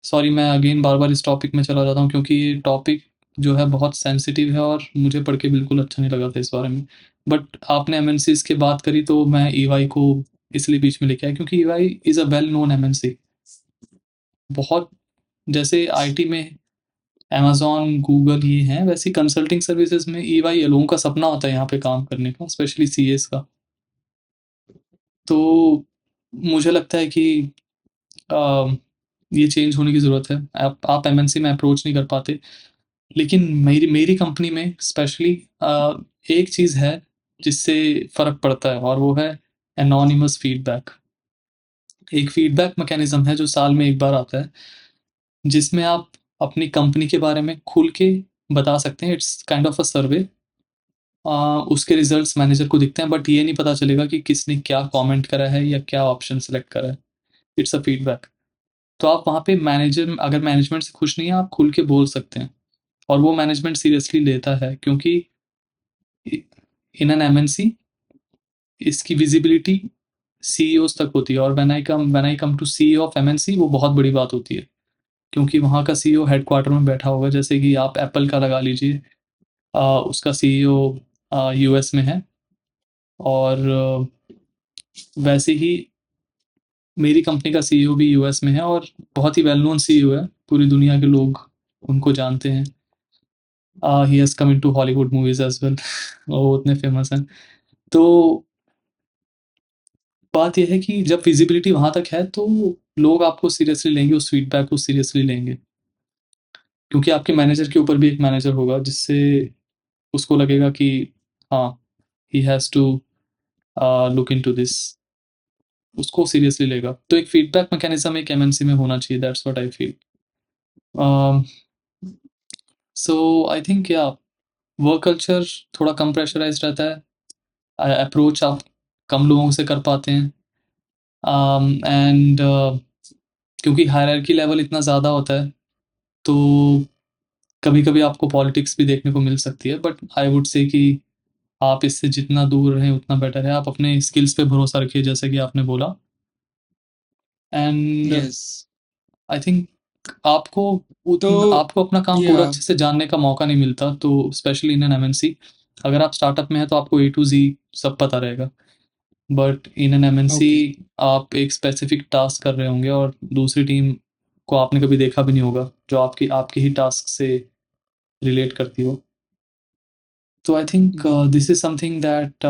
A: sorry मैं अगेन बार-बार इस टॉपिक में चला जाता हूँ, क्योंकि ये टॉपिक जो है बहुत सेंसिटिव है, और मुझे पढ़ के बिल्कुल अच्छा नहीं लगा था इस बारे में। बट आपने एमएनसीज़ की बात करी, तो मैं ईवाई को इसलिए बीच में लेके आया, क्योंकि EY is a well known MNC. बहुत, जैसे आईटी में अमेज़न, गूगल ये हैं, वैसे ही कंसल्टिंग सर्विसेज़ में ईवाई लोगों का सपना होता है यहाँ पे काम करने का, स्पेशली सीएस का। तो मुझे लगता है कि अ, ये चेंज होने की ज़रूरत है। आप एमएनसी में अप्रोच नहीं कर पाते। लेकिन मेरी मेरी कंपनी में स्पेशली एक चीज़ है जिससे फ़र्क पड़ता है, और वो है एनोनिमस फीडबैक। एक फीडबैक मैकेनिज़्म है जो साल में 1 बार आता है, जिसमें आप अपनी कंपनी के बारे में खुल के बता सकते हैं। इट्स काइंड ऑफ अ सर्वे। अ, उसके रिज़ल्ट्स मैनेजर को दिखते हैं, बट ये नहीं पता चलेगा कि किसने क्या कमेंट करा है या क्या ऑप्शन सेलेक्ट करा है। It's a feedback. तो आप वहाँ पे अगर मैनेजमेंट से खुश नहीं हैं, आप खुल के बोल सकते हैं, और वो मैनेजमेंट सीरियसली लेता है, क्योंकि इन एन एमएनसी इसकी विजिबिलिटी सीईओज तक होती है, और when I come to CEO of MNC, वो बहुत बड़ी बात होती है, क्योंकि वहाँ का सीईओ हेडक्वार्टर में बैठा होगा। जैसे कि आप एप्पल का लगा लीजिए, उसका सीईओ यूएस में है, और वैसे ही मेरी कंपनी का सीईओ भी यूएस में है, और बहुत ही वेल नोन सीईओ है, पूरी दुनिया के लोग उनको जानते हैं। He has come into Hollywood movies as well. वो उतने फेमस हैं। तो बात ये है कि जब विजिबिलिटी वहाँ तक है, तो लोग आपको सीरियसली लेंगे, उस फीडबैक को सीरियसली लेंगे। क्योंकि आपके मैनेजर के ऊपर भी एक मैनेजर होगा, जिससे उसको लगेगा कि हाँ, he has to look into this. उसको सीरियसली लेगा। तो एक फीडबैक मैकेनिज़्म एक एमएनसी में होना चाहिए, that's what I feel. A, so I think या वर्क कल्चर थोड़ा कम प्रेशराइज़्ड रहता है। अप्रोच आप कम लोगों से कर पाते हैं। एंड क्योंकि हायरार्की लेवल इतना ज़्यादा होता है, तो कभी-कभी आपको पॉलिटिक्स भी देखने को मिल सकती है, बट आई वुड से कि आप इससे जितना दूर रहें उतना बेटर है। आप अपने स्किल्स पे भरोसा रखिए, जैसे कि आपने बोला। And
B: yes.
A: आई थिंक आपको
B: तो
A: आपको अपना काम
B: या
A: पूरा अच्छे से जानने का मौका नहीं मिलता, तो स्पेशली इन एन एमएनसी। अगर आप स्टार्टअप में हैं तो आपको ए टू ज़ी सब पता रहेगा। But in an MNC
B: okay.
A: आप एक स्पेसिफिक टास्क कर रहे होंगे और दूसरी टीम को आपने कभी देखा भी नहीं होगा, जो आपकी आपके ही टास्क से रिलेट करती हो। तो आई थिंक
B: बिल्कुल।
A: This is something that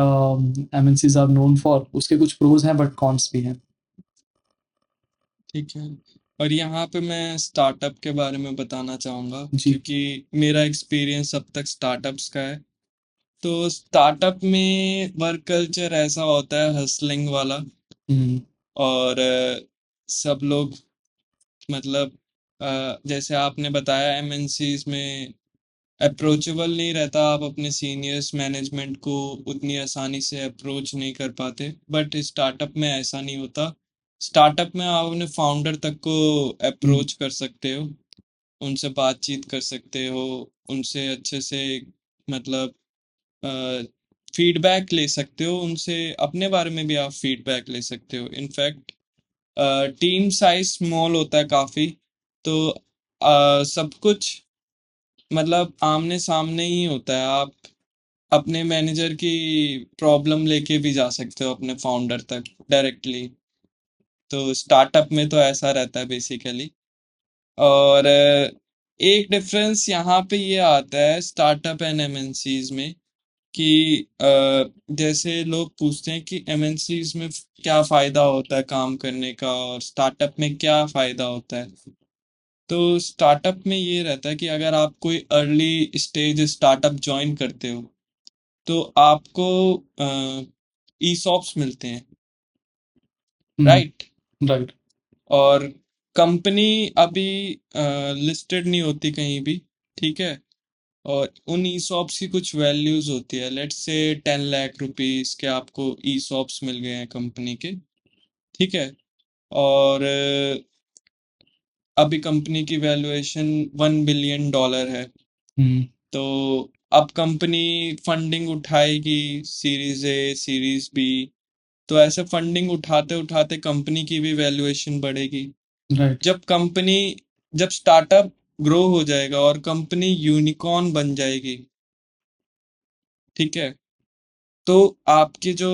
A: MNCs are known for. उसके कुछ प्रोज़ हैं बट कॉन्स भी हैं।
B: ठीक है। और यहाँ पे मैं स्टार्टअप के बारे में बताना चाहूँगा,
A: जी।
B: क्योंकि मेरा एक्सपीरियंस अब तक स्टार्टअप्स का है। तो स्टार्टअप में वर्क कल्चर ऐसा होता है हसलिंग वाला।
A: हुँ,
B: और सब लोग मतलब जैसे आपने बताया एमएनसीज में अप्रोचेबल नहीं रहता, आप अपने सीनियर्स मैनेजमेंट को उतनी आसानी से अप्रोच नहीं कर पाते। बट स्टार्टअप में ऐसा नहीं होता। स्टार्टअप में आप अपने फाउंडर तक को
A: हुँ,
B: अप्रोच कर सकते हो, उनसे बातचीत कर सकते हो, उनसे अच्छे से मतलब फीडबैक ले सकते हो, उनसे अपने बारे में भी आप फीडबैक ले सकते हो। इनफैक्ट टीम साइज स्मॉल होता है काफ़ी। तो सब कुछ मतलब आमने सामने ही होता है। आप अपने मैनेजर की प्रॉब्लम लेके भी जा सकते हो अपने फाउंडर तक डायरेक्टली। तो स्टार्टअप में तो ऐसा रहता है बेसिकली। और एक डिफरेंस यहाँ पे ये आता है स्टार्टअप एंड एमएनसीज में कि जैसे लोग पूछते हैं कि एमएनसीज में क्या फ़ायदा होता है काम करने का और स्टार्टअप में क्या फ़ायदा होता है। तो स्टार्टअप में ये रहता है कि अगर आप कोई अर्ली स्टेज स्टार्टअप ज्वाइन करते हो तो आपको ईसॉप्स मिलते हैं,
A: हुँ,
B: राइट।
A: राइट।
B: और कंपनी अभी लिस्टेड नहीं होती कहीं भी, ठीक है। और उन ईसॉप्स की कुछ वैल्यूज होती है, लेट्स से 10 लाख रुपीस के आपको ईसॉप्स मिल गए हैं कंपनी के, ठीक है। और अभी कंपनी की वैल्यूएशन $1 बिलियन है।
A: हुँ,
B: तो अब कंपनी फंडिंग उठाएगी, सीरीज ए, सीरीज बी। तो ऐसे फंडिंग उठाते उठाते कंपनी की भी वैल्यूएशन बढ़ेगी।
A: राइट।
B: जब कंपनी जब स्टार्टअप ग्रो हो जाएगा और कंपनी यूनिकॉर्न बन जाएगी, ठीक है, तो आपकी जो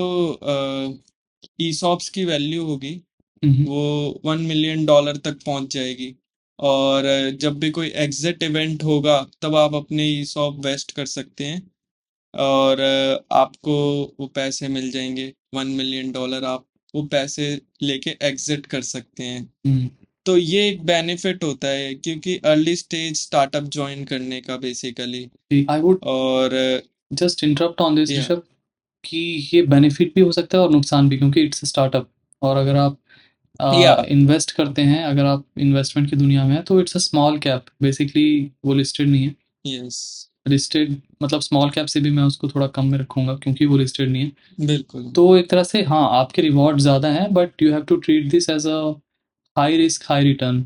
B: ईसॉप्स की वैल्यू होगी
A: हुँ, हुँ,
B: वो $1 मिलियन तक पहुंच जाएगी। और जब भी कोई एग्जिट इवेंट होगा तब आप अपने ईसॉप वेस्ट कर सकते हैं और आपको वो पैसे मिल जाएंगे। $1 मिलियन आप वो पैसे लेके एग्जिट कर सकते हैं।
A: हुँ।
B: तो ये एक बेनिफिट होता है क्योंकि अर्ली स्टेज स्टार्टअप ज्वाइन करने का बेसिकली।
A: जी, आई वुड
B: और
A: जस्ट इंटरप्ट ऑन दिस
B: या
A: ऋषभ, कि ये बेनिफिट भी हो सकता है और नुकसान भी, क्योंकि इट्स अ स्टार्टअप। और अगर आप
B: या
A: इन्वेस्ट करते हैं, अगर आप इन्वेस्टमेंट की दुनिया में हैं, तो it's a small cap basically. वो लिस्टेड नहीं है।
B: यस।
A: लिस्टेड मतलब स्मॉल कैप से भी मैं उसको थोड़ा कम में रखूँगा, क्योंकि वो लिस्टेड नहीं है।
B: बिल्कुल।
A: तो एक तरह से हाँ, आपके रिवॉर्ड ज़्यादा हैं, but you have to treat this as a high risk high return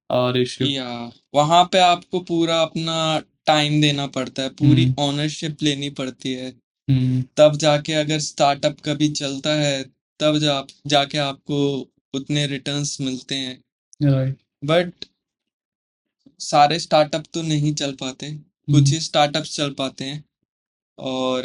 A: ratio.
B: या वहाँ पे आपको पूरा अपना टाइम देना पड़ता है, पूरी
A: हुँ,
B: ओनरशिप लेनी पड़ती है।
A: हुँ,
B: तब जाके अगर स्टार्टअप कभी चलता है तब जाके आपको उतने रिटर्न्स मिलते हैं।
A: राइट।
B: बट सारे स्टार्टअप तो नहीं चल पाते, कुछ
A: हुँ,
B: ही स्टार्टअप्स चल पाते हैं। और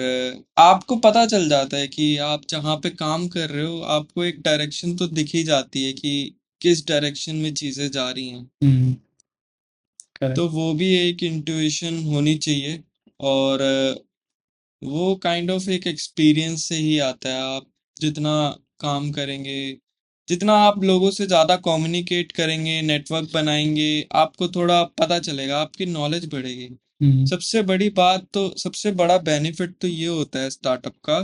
B: आपको पता चल जाता है कि आप जहाँ पे काम कर रहे हो आपको एक डायरेक्शन तो दिख ही जाती है कि किस डायरेक्शन में चीज़ें जा रही हैं।
A: हुँ,
B: तो
A: करेक्ट।
B: वो भी एक इंट्यूशन होनी चाहिए। और वो काइंड ऑफ एक एक्सपीरियंस से ही आता है। आप जितना काम करेंगे, जितना आप लोगों से ज़्यादा कम्युनिकेट करेंगे, नेटवर्क बनाएंगे, आपको थोड़ा पता चलेगा, आपकी नॉलेज बढ़ेगी।
A: हुँ,
B: सबसे बड़ी बात तो सबसे बड़ा बेनिफिट तो ये होता है स्टार्टअप का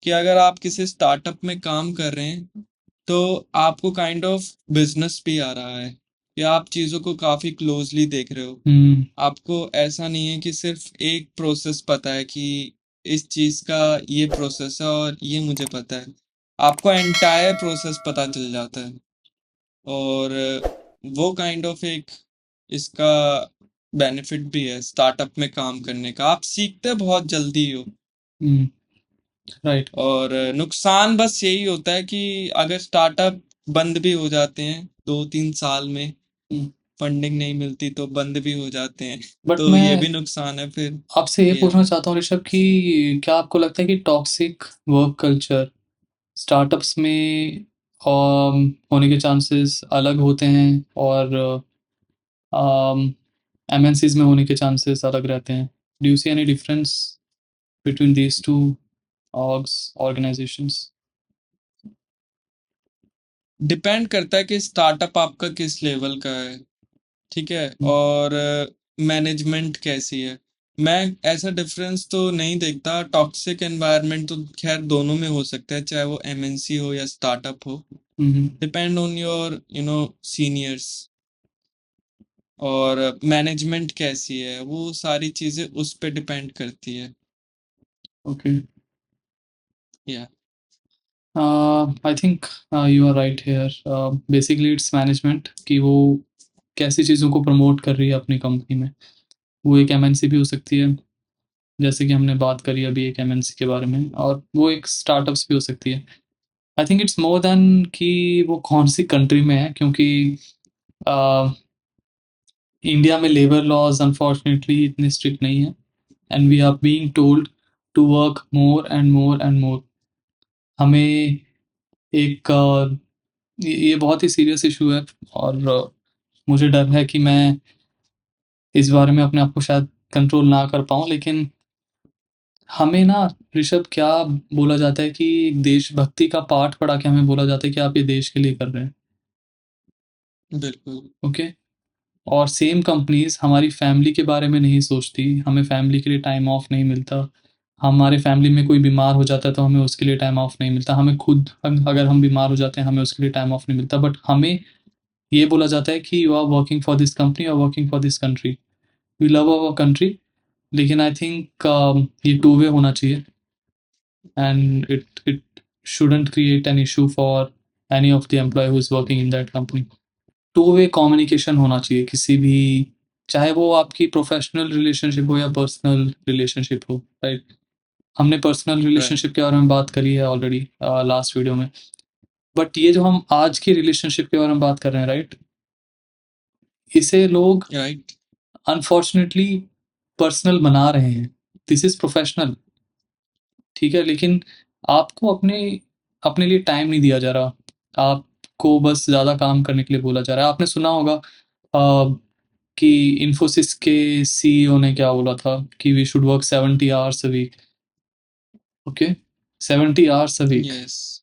B: कि अगर आप किसी स्टार्टअप में काम कर रहे हैं तो आपको काइंड ऑफ बिजनेस भी आ रहा है, या आप चीज़ों को काफ़ी क्लोजली देख रहे हो।
A: हुँ,
B: आपको ऐसा नहीं है कि सिर्फ एक प्रोसेस पता है कि इस चीज़ का ये प्रोसेस है और ये मुझे पता है। आपको एंटायर प्रोसेस पता चल जाता है, और वो काइंड ऑफ एक इसका बेनिफिट भी है स्टार्टअप में काम करने का। आप सीखते बहुत जल्दी हो।
A: हुँ, राइट।
B: और नुकसान बस यही होता है कि अगर स्टार्टअप बंद भी हो जाते हैं 2-3 साल में,
A: हुँ,
B: फंडिंग नहीं मिलती तो बंद भी हो जाते हैं।
A: बट
B: तो ये
A: मैं
B: भी नुकसान है फिर।
A: आपसे ये
B: या
A: पूछना चाहता हूँ ऋषभ कि क्या आपको लगता है कि टॉक्सिक वर्क कल्चर स्टार्टअप्स में होने के चांसेस अलग होते हैं और एमएनसीज़ में होने के चांसेस अलग रहते हैं? Do you see any difference between these 2 organisations?
B: Depend करता है कि स्टार्टअप आपका किस लेवल का है, ठीक है?
A: हुँ,
B: और मैनेजमेंट कैसी है। मैं ऐसा डिफरेंस तो नहीं देखता। टॉक्सिक एनवायरनमेंट तो खैर दोनों में हो सकता है, चाहे वो एमएनसी हो या स्टार्टअप हो।
A: हुँ, हुँ,
B: डिपेंड ऑन योर सीनियर्स। और मैनेजमेंट कैसी है, वो सारी चीज़ें उस पे डिपेंड करती है।
A: ओके।
B: या
A: I think you are right here. Basically it's management कि वो कैसी चीज़ों को प्रमोट कर रही है अपनी कंपनी में। वो एक एमएनसी भी हो सकती है, जैसे कि हमने बात करी अभी एक एमएनसी के बारे में, और वो एक स्टार्टअप्स भी हो सकती है। I think it's more than कि वो कौन-सी कंट्री में है, क्योंकि अ, इंडिया में लेबर लॉज़ अनफॉर्चुनेटली इतने स्ट्रिक्ट नहीं हैं and we are being told to work more and more and more. हमें एक ये बहुत ही सीरियस इश्यू है, और मुझे डर है कि मैं इस बारे में अपने आप को शायद कंट्रोल ना कर पाऊँ, लेकिन हमें ना ऋषभ क्या बोला जाता है कि देशभक्ति का पाठ पढ़ा के हमें बोला जाता है कि आप ये देश के लिए कर रहे हैं,
B: बिल्कुल।
A: ओके? और सेम कंपनीज़ हमारी फैमिली के बारे में नहीं सोचती, हमें फैमिली के लिए टाइम ऑफ नहीं मिलता। हमारे फैमिली में कोई बीमार हो जाता है तो हमें उसके लिए टाइम ऑफ नहीं मिलता। हमें खुद अगर हम बीमार हो जाते हैं, हमें उसके लिए टाइम ऑफ नहीं मिलता। बट हमें ये बोला जाता है कि you are working for this company, you are working for this country. We love our country, लेकिन आई थिंक ये टू वे होना चाहिए, and it shouldn't create an issue for any of the employee who is working in that company. Two way communication होना चाहिए किसी भी, चाहे वो आपकी प्रोफेशनल रिलेशनशिप हो या पर्सनल रिलेशनशिप हो, राइट? हमने पर्सनल
B: राइट,
A: रिलेशनशिप के बारे में बात करी है ऑलरेडी लास्ट वीडियो में। बट ये जो हम आज की रिलेशनशिप के बारे में बात कर रहे हैं, राइट, इसे लोग
B: राइट,
A: अनफॉर्चुनेटली पर्सनल बना रहे हैं। दिस इज प्रोफेशनल, ठीक है, लेकिन आपको अपने अपने लिए टाइम नहीं दिया जा रहा। आपको बस ज़्यादा काम करने के लिए बोला जा रहा है। आपने सुना होगा कि इन्फोसिस के सीईओ ने क्या बोला था कि we should work 70 hours a week, okay? 70 hours a week.
B: Yes.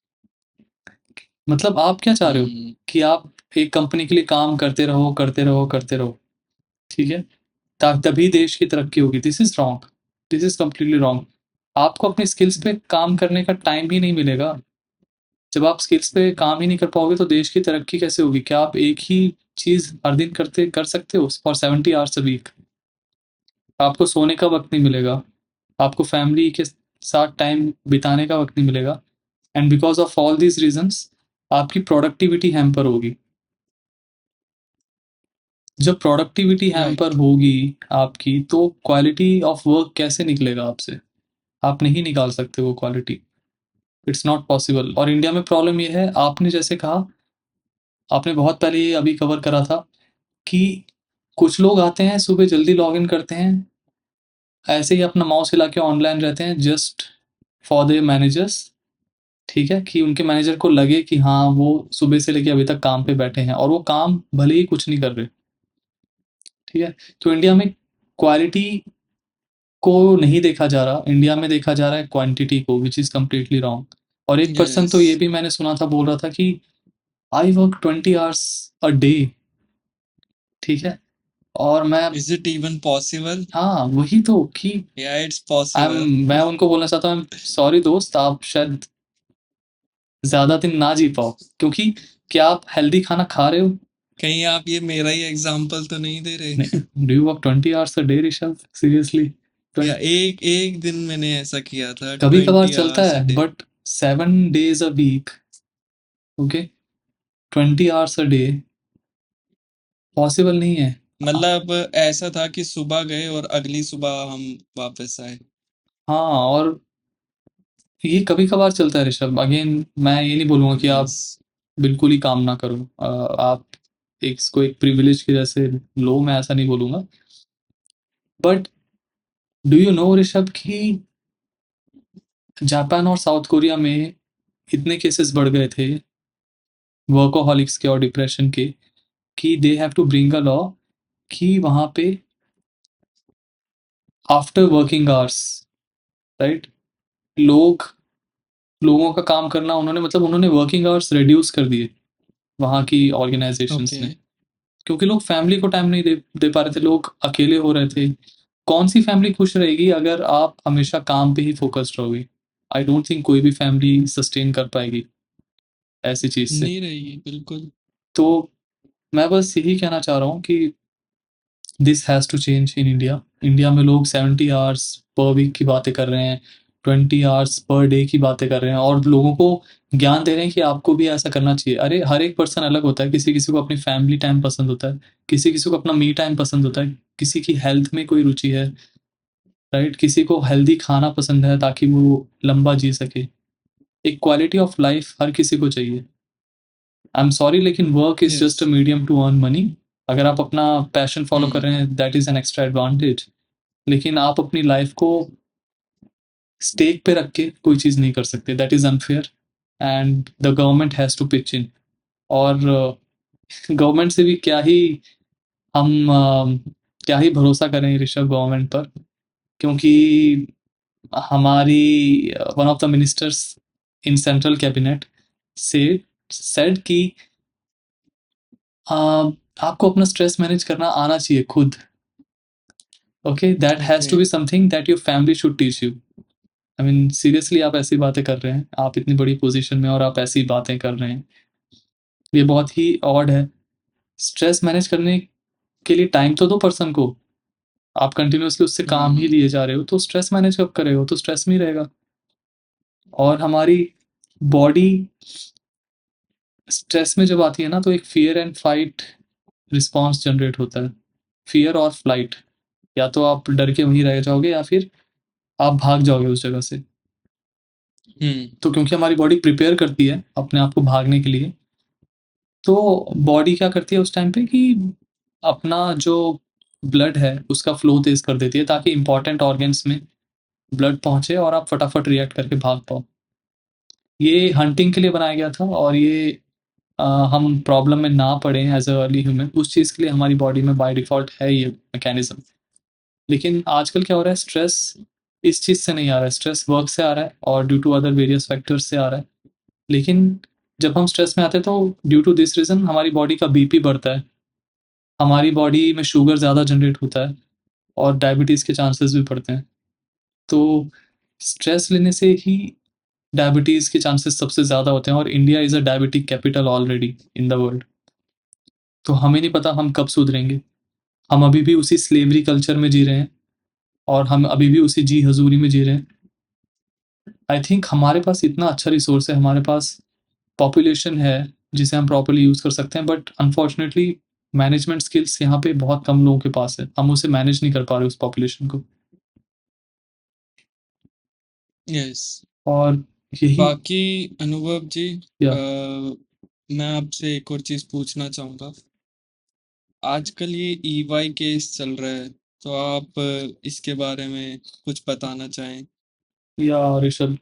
A: मतलब आप क्या चाह रहे हो
B: हुँ,
A: कि आप एक कंपनी के लिए काम करते रहो, करते रहो, करते रहो, ठीक है? ता तभी देश की तरक्की होगी। This is wrong, this is completely wrong. आपको अपनी स्किल्स पे काम करने का टाइम ही नहीं मिलेगा। जब आप स्किल्स पे काम ही नहीं कर पाओगे तो देश की तरक्की कैसे होगी? क्या आप एक ही चीज़ हर दिन करते कर सकते हो फॉर 70 आवर्स अ वीक? आपको सोने का वक़्त नहीं मिलेगा, आपको फैमिली के साथ टाइम बिताने का वक़्त नहीं मिलेगा, and because of all these reasons आपकी प्रोडक्टिविटी हैम्पर होगी। जब प्रोडक्टिविटी हैम्पर
B: राइट,
A: होगी आपकी, तो क्वालिटी ऑफ वर्क कैसे निकलेगा आपसे? आप नहीं निकाल सकते वो क्वालिटी, इट्स नॉट पॉसिबल। और इंडिया में प्रॉब्लम ये है, आपने जैसे कहा, आपने बहुत पहले ये अभी कवर करा था कि कुछ लोग आते हैं, सुबह जल्दी लॉगिन करते हैं, ऐसे ही अपना माउस हिला के ऑनलाइन रहते हैं जस्ट फॉर देयर मैनेजर्स, ठीक है? कि उनके मैनेजर को लगे कि हाँ, वो सुबह से लेके अभी तक काम पे बैठे हैं, और वो काम भले ही कुछ नहीं कर रहे, ठीक है? तो इंडिया में क्वालिटी को नहीं देखा जा रहा, इंडिया में देखा जा रहा है क्वांटिटी को, व्हिच इज़ कंप्लीटली रॉन्ग। और एक पर्सन
B: यस।
A: तो ये भी मैंने सुना था, बोल रहा था कि I work 20 hours a day, ठीक है? और मैं,
B: इज़ इट इवन पॉसिबल?
A: हाँ, वही तो कि
B: या इट्स
A: आई एम
B: पॉसिबल।
A: मैं उनको बोलना चाहता हूँ, आई एम सॉरी दोस्त, आप शायद ज़्यादा दिन ना जी पाओ, क्योंकि क्या आप हेल्दी खाना खा रहे हो?
B: कहीं आप ये मेरा ही एग्जाम्पल तो नहीं दे रहे?
A: नहीं, do you work 20 hours a day Rishabh? Seriously?
B: या एक एक दिन मैंने ऐसा किया था,
A: कभी-कभार
B: 20
A: चलता
B: आवर्स
A: है,
B: a day.
A: But 7 days a week, okay? 20 hours a day possible नहीं है।
B: मतलब ऐसा था कि सुबह गए और अगली सुबह हम वापस आए।
A: हाँ, और ये कभी-कभार चलता है ऋषभ। अगेन मैं ये नहीं बोलूँगा कि आप
B: यस।
A: बिल्कुल ही काम ना करो। आप इसको एक प्रिविलेज के जैसे लो, मैं ऐसा नहीं बोलूँगा। But do you know Rishabh कि जापान और साउथ कोरिया में इतने केसेस बढ़ गए थे वर्कोहॉलिक्स के और डिप्रेशन के, कि they have to bring a law कि वहाँ पे आफ्टर वर्किंग आवर्स, राइट, लोग लोगों का काम करना, उन्होंने वर्किंग आवर्स रिड्यूस कर दिए वहाँ की ऑर्गेनाइजेशंस
B: ओके।
A: ने, क्योंकि लोग फैमिली को टाइम नहीं दे पा रहे थे, लोग अकेले हो रहे थे। कौन सी फैमिली खुश रहेगी अगर आप हमेशा काम पे ही फोकस्ड रहोगे? आई डोंट थिंक कोई भी फैमिली सस्टेन कर पाएगी ऐसी चीज़ से।
B: नहीं रहेगी बिल्कुल।
A: तो मैं बस यही कहना चाह रहा हूँ कि this has to change in India. India में लोग 70 आवर्स पर वीक की बातें कर रहे हैं, 20 आवर्स पर डे की बातें कर रहे हैं, और लोगों को ज्ञान दे रहे हैं कि आपको भी ऐसा करना चाहिए। अरे हर एक पर्सन अलग होता है, किसी-किसी को अपनी फैमिली टाइम पसंद होता है, किसी-किसी को अपना मी टाइम पसंद होता है, किसी की हेल्थ में कोई रुचि है, राइट? किसी को हेल्दी खाना पसंद है ताकि वो लंबा जी सके। एक क्वालिटी ऑफ लाइफ हर किसी को चाहिए। आई एम सॉरी, लेकिन work is
B: yes.
A: Just a medium to earn money. अगर आप अपना पैशन फॉलो कर
B: हम्म।
A: रहे हैं, that is an extra advantage. लेकिन आप अपनी लाइफ को स्टेक पे रख के कोई चीज़ नहीं कर सकते, that is unfair, and the government has to pitch in. और गवर्नमेंट से भी हम क्या ही भरोसा करें ऋषभ गवर्नमेंट पर, क्योंकि हमारी one of the ministers in central cabinet से सेड कि आपको अपना स्ट्रेस मैनेज करना आना चाहिए खुद। Okay, that has
B: okay.
A: To be something that your family should teach you. I mean seriously, आप ऐसी बातें कर रहे हैं, आप इतनी बड़ी पोजीशन में और आप ऐसी बातें कर रहे हैं, ये बहुत ही ऑड है। स्ट्रेस मैनेज करने के लिए टाइम तो दो पर्सन को। आप कंटिन्यूअसली उससे काम ही
B: हम्म।
A: लिए जा रहे हो, तो स्ट्रेस मैनेज कब करेगा? वो तो स्ट्रेस में ही रहेगा। और हमारी बॉडी स्ट्रेस में जब आती है ना, तो एक fear and fight response generate होता है। फियर और फ्लाइट, या तो आप डर के वहीं रह जाओगे या फिर आप भाग जाओगे उस जगह से।
B: हम्म।
A: तो क्योंकि हमारी बॉडी प्रिपेयर करती है अपने आप को भागने के लिए, तो बॉडी क्या करती है उस टाइम पे कि अपना जो ब्लड है उसका फ्लो तेज कर देती है, ताकि इंपॉर्टेंट ऑर्गन्स में ब्लड पहुंचे और आप फटाफट रिएक्ट करके भाग पाओ। ये हंटिंग के लिए बनाया गया था, और ये हम प्रॉब्लम में ना पड़े एज अ अर्ली ह्यूमन, उस चीज़ के लिए हमारी बॉडी में बाय डिफ़ॉल्ट है ये मैकेनिज़्म। लेकिन आजकल क्या हो रहा है, स्ट्रेस इस चीज़ से नहीं आ रहा है, स्ट्रेस वर्क से आ रहा है और due to other various factors से आ रहा है। लेकिन जब हम स्ट्रेस में आते हैं, तो ड्यू टू दिस रीज़न हमारी बॉडी का बीपी बढ़ता है, हमारी बॉडी में शुगर ज़्यादा जनरेट होता है और डायबिटीज़ के चांसेस भी बढ़ते हैं। तो स्ट्रेस लेने से ही डायबिटीज़ के चांसेस सबसे ज़्यादा होते हैं, और India is a diabetic capital already in the world. तो हमें नहीं पता हम कब सुधरेंगे। हम अभी भी उसी स्लेवरी कल्चर में जी रहे हैं, और हम अभी भी उसी जी हजूरी में जी रहे हैं। आई थिंक हमारे पास इतना अच्छा रिसोर्स है, हमारे पास पॉपुलेशन है जिसे हम प्रॉपर्ली यूज़ कर सकते हैं, बट अनफॉर्चुनेटली मैनेजमेंट स्किल्स यहाँ पे बहुत कम लोगों के पास है, हम उसे मैनेज नहीं कर पा रहे उस पॉपुलेशन को।
B: यस।
A: और यही,
B: बाकी अनुभव जी,
A: या
B: मैं आपसे एक और चीज पूछना चाहूंगा। आजकल ये ईवाई केस चल रहा है, तो आप इसके बारे में कुछ बताना चाहें?
A: या ऋषभ,